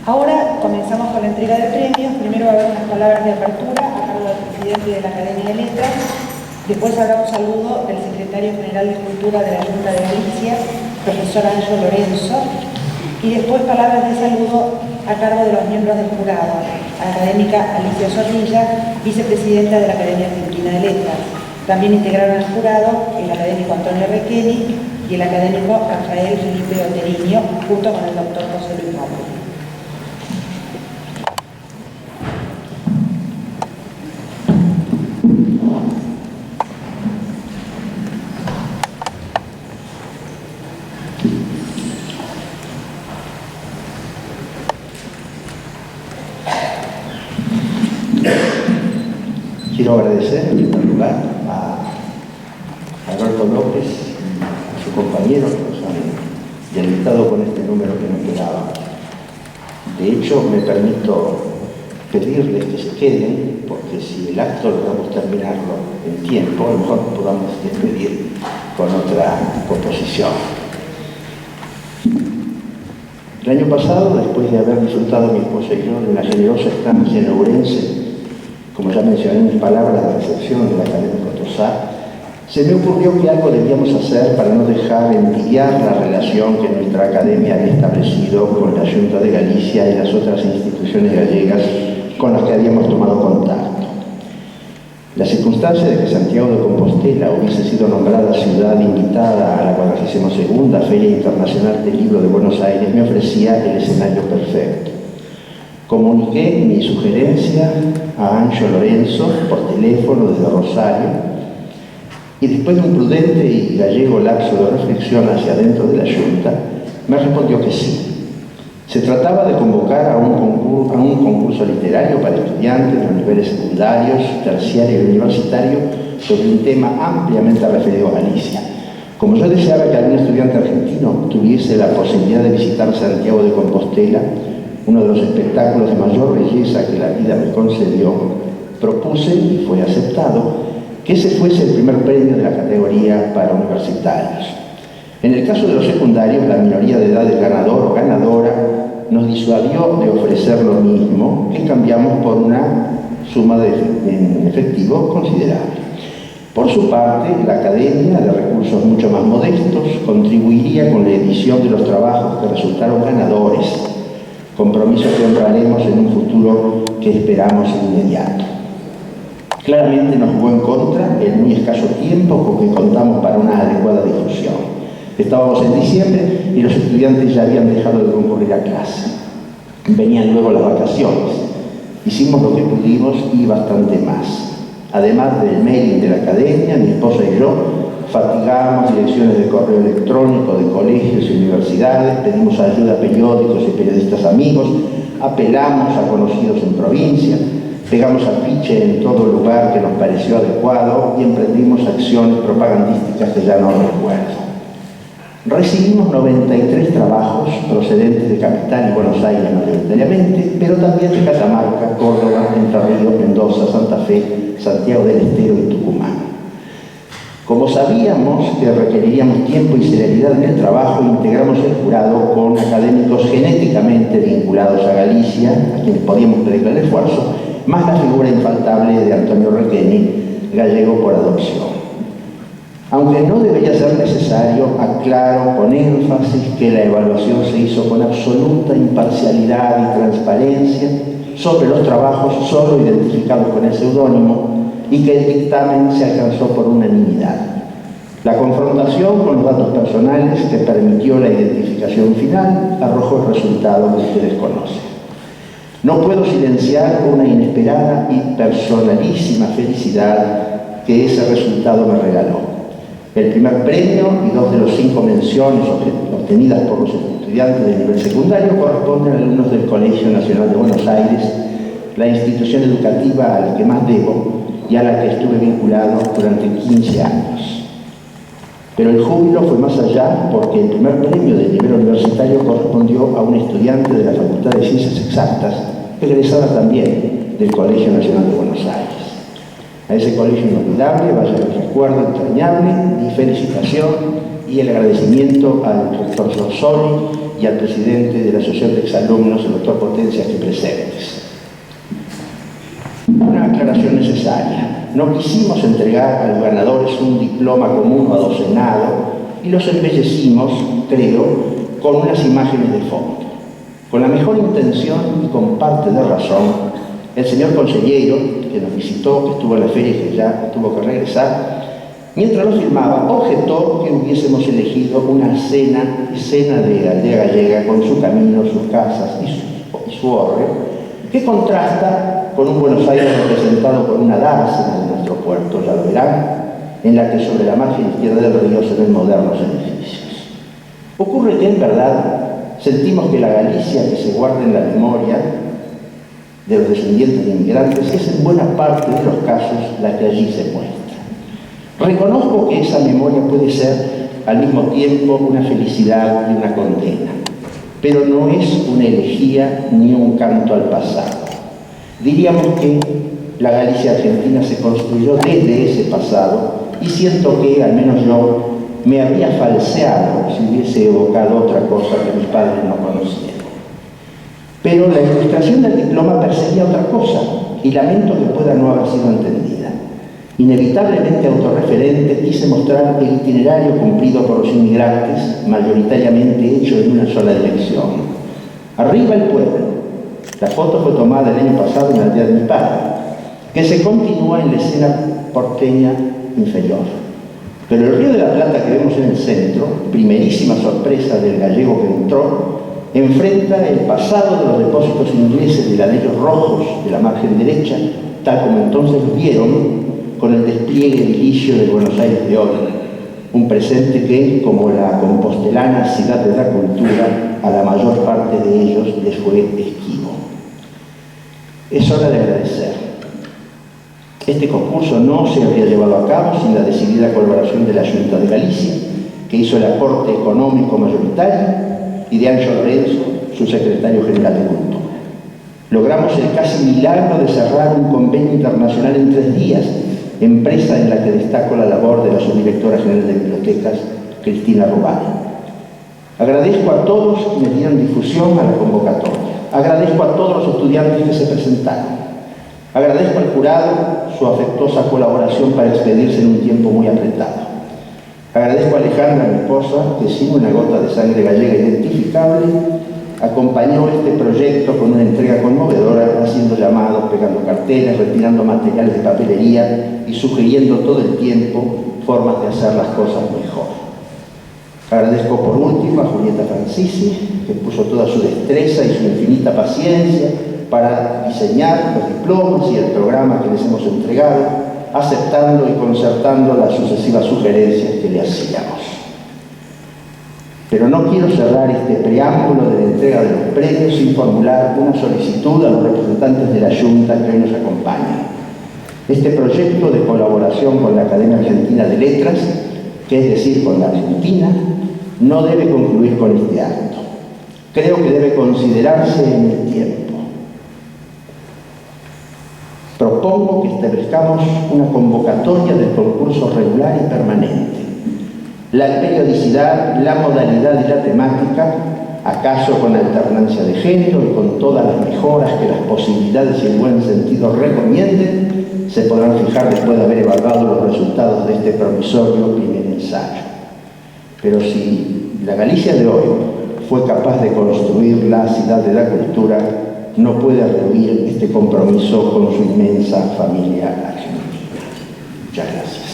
Ahora comenzamos con la entrega de premios. Primero va a haber unas palabras de apertura a cargo del presidente de la Academia de Letras. Después habrá un saludo del secretario general de Cultura de la Junta de Galicia, profesor Ancho Lorenzo. Y después palabras de saludo a cargo de los miembros del jurado, a la académica Alicia Zorrilla, vicepresidenta de la Academia Argentina de Letras. También integraron al jurado el académico Antonio Requeni y el académico Rafael Felipe Oteriño, junto con el doctor José Luis Márquez. Quiero agradecer en primer lugar a Alberto López y a su compañero que nos han deleitado con este número que nos quedaba. De hecho, me permito pedirles que se queden, porque si el acto logramos terminarlo en tiempo, a lo mejor podamos despedir con otra composición. El año pasado, después de haber disfrutado mi esposa y yo de una generosa estancia en Ourense, como ya mencioné en mis palabras de recepción del académico Tosar, se me ocurrió que algo debíamos hacer para no dejar envidiar la relación que nuestra academia había establecido con la Junta de Galicia y las otras instituciones gallegas con las que habíamos tomado contacto. La circunstancia de que Santiago de Compostela hubiese sido nombrada ciudad invitada a la 42ª Feria Internacional del Libro de Buenos Aires me ofrecía el escenario perfecto. Comuniqué mi sugerencia a Ancho Lorenzo por teléfono desde Rosario y después de un prudente y gallego lapso de reflexión hacia adentro de la Junta, me respondió que sí. Se trataba de convocar a un concurso literario para estudiantes de los niveles secundarios, terciario y universitario sobre un tema ampliamente referido a Galicia. Como yo deseaba que algún estudiante argentino tuviese la posibilidad de visitar Santiago de Compostela, uno de los espectáculos de mayor belleza que la vida me concedió, propuse, y fue aceptado, que ese fuese el primer premio de la categoría para universitarios. En el caso de los secundarios, la minoría de edad del ganador o ganadora nos disuadió de ofrecer lo mismo, que cambiamos por una suma en efectivo considerable. Por su parte, la Academia, de recursos mucho más modestos, contribuiría con la edición de los trabajos que resultaron ganadores, compromiso que honraremos en un futuro que esperamos inmediato. Claramente nos jugó en contra el muy escaso tiempo con que contamos para una adecuada difusión. Estábamos en diciembre y los estudiantes ya habían dejado de concurrir a clase. Venían luego las vacaciones. Hicimos lo que pudimos y bastante más. Además del mailing de la academia, mi esposa y yo fatigamos direcciones de correo electrónico de colegios y universidades, pedimos ayuda a periódicos y periodistas amigos, apelamos a conocidos en provincia, pegamos afiche en todo lugar que nos pareció adecuado y emprendimos acciones propagandísticas que ya no recuerdo. Recibimos 93 trabajos procedentes de Capital y Buenos Aires mayoritariamente, pero también de Catamarca, Córdoba, Entre Ríos, Mendoza, Santa Fe, Santiago del Estero y Tucumán. Como sabíamos que requeriríamos tiempo y celeridad en el trabajo, integramos el jurado con académicos genéticamente vinculados a Galicia, a quienes podíamos pedirle el esfuerzo, más la figura infaltable de Antonio Requeni, gallego por adopción. Aunque no debería ser necesario, aclaro con énfasis que la evaluación se hizo con absoluta imparcialidad y transparencia sobre los trabajos solo identificados con el seudónimo y que el dictamen se alcanzó por unanimidad. La confrontación con los datos personales que permitió la identificación final arrojó el resultado que ustedes conocen. No puedo silenciar una inesperada y personalísima felicidad que ese resultado me regaló. El primer premio y 2 de los 5 menciones obtenidas por los estudiantes de nivel secundario corresponden a alumnos del Colegio Nacional de Buenos Aires, la institución educativa a la que más debo y a la que estuve vinculado durante 15 años. Pero el júbilo fue más allá porque el primer premio del nivel universitario correspondió a un estudiante de la Facultad de Ciencias Exactas, egresada también del Colegio Nacional de Buenos Aires. A ese colegio inolvidable vaya el recuerdo entrañable, mi felicitación y el agradecimiento al rector Sorsoli y al presidente de la Asociación de Exalumnos, el doctor Potencia, aquí presentes. Una aclaración necesaria. No quisimos entregar a los ganadores un diploma común o adocenado y los embellecimos, creo, con unas imágenes de fondo. Con la mejor intención y con parte de razón, el señor consejero, que nos visitó, que estuvo en la feria y que ya tuvo que regresar, mientras lo filmaba, objetó que hubiésemos elegido una escena de aldea gallega con su camino, sus casas y su orbe, que contrasta con un Buenos Aires representado por una dársena de nuestro puerto, ya lo verán, en la que sobre la margen izquierda del río se ven modernos edificios. Ocurre que en verdad sentimos que la Galicia que se guarda en la memoria de los descendientes de inmigrantes es en buena parte de los casos la que allí se muestra. Reconozco que esa memoria puede ser al mismo tiempo una felicidad y una condena, pero no es una elegía ni un canto al pasado. Diríamos que la Galicia argentina se construyó desde ese pasado y siento que, al menos yo, me habría falseado si hubiese evocado otra cosa que mis padres no conocieron. Pero la ilustración del diploma perseguía otra cosa y lamento que pueda no haber sido entendida. Inevitablemente autorreferente, quise mostrar el itinerario cumplido por los inmigrantes, mayoritariamente hecho en una sola dirección. Arriba el pueblo. La foto fue tomada el año pasado en la aldea de mi padre, que se continúa en la escena porteña inferior. Pero el Río de la Plata que vemos en el centro, primerísima sorpresa del gallego que entró, enfrenta el pasado de los depósitos ingleses de ladrillos rojos de la margen derecha, tal como entonces vieron, con el despliegue edilicio de Buenos Aires de hoy, un presente que, como la compostelana ciudad de la cultura, a la mayor parte de ellos les fue esquivo. Es hora de agradecer. Este concurso no se habría llevado a cabo sin la decidida colaboración de la Junta de Galicia, que hizo el aporte económico mayoritario, y de Ancho Lorenzo, su secretario general de Cultura. Logramos el casi milagro de cerrar un convenio internacional en 3 días, empresa en la que destaco la labor de la subdirectora general de bibliotecas, Cristina Rubani. Agradezco a todos quienes dieron difusión a la convocatoria. Agradezco a todos los estudiantes que se presentaron. Agradezco al jurado su afectuosa colaboración para expedirse en un tiempo muy apretado. Agradezco a Alejandra, mi esposa, que sin una gota de sangre gallega identificable, acompañó este proyecto con una entrega conmovedora, haciendo llamados, pegando carteles, retirando materiales de papelería y sugiriendo todo el tiempo formas de hacer las cosas mejor. Agradezco por último a Julieta Francisi, que puso toda su destreza y su infinita paciencia para diseñar los diplomas y el programa que les hemos entregado, aceptando y concertando las sucesivas sugerencias que le hacíamos. Pero no quiero cerrar este preámbulo de la entrega de los premios sin formular una solicitud a los representantes de la Junta que hoy nos acompañan. Este proyecto de colaboración con la Academia Argentina de Letras, que es decir, con la Argentina, no debe concluir con este acto. Creo que debe considerarse en el tiempo. Propongo que establezcamos una convocatoria del concurso regular y permanente. La periodicidad, la modalidad y la temática, acaso con alternancia de género y con todas las mejoras que las posibilidades y el buen sentido recomienden, se podrán fijar después de haber evaluado los resultados de este provisorio primer ensayo. Pero si la Galicia de hoy fue capaz de construir la ciudad de la cultura, no puede rehuir este compromiso con su inmensa familia argentina. Muchas gracias.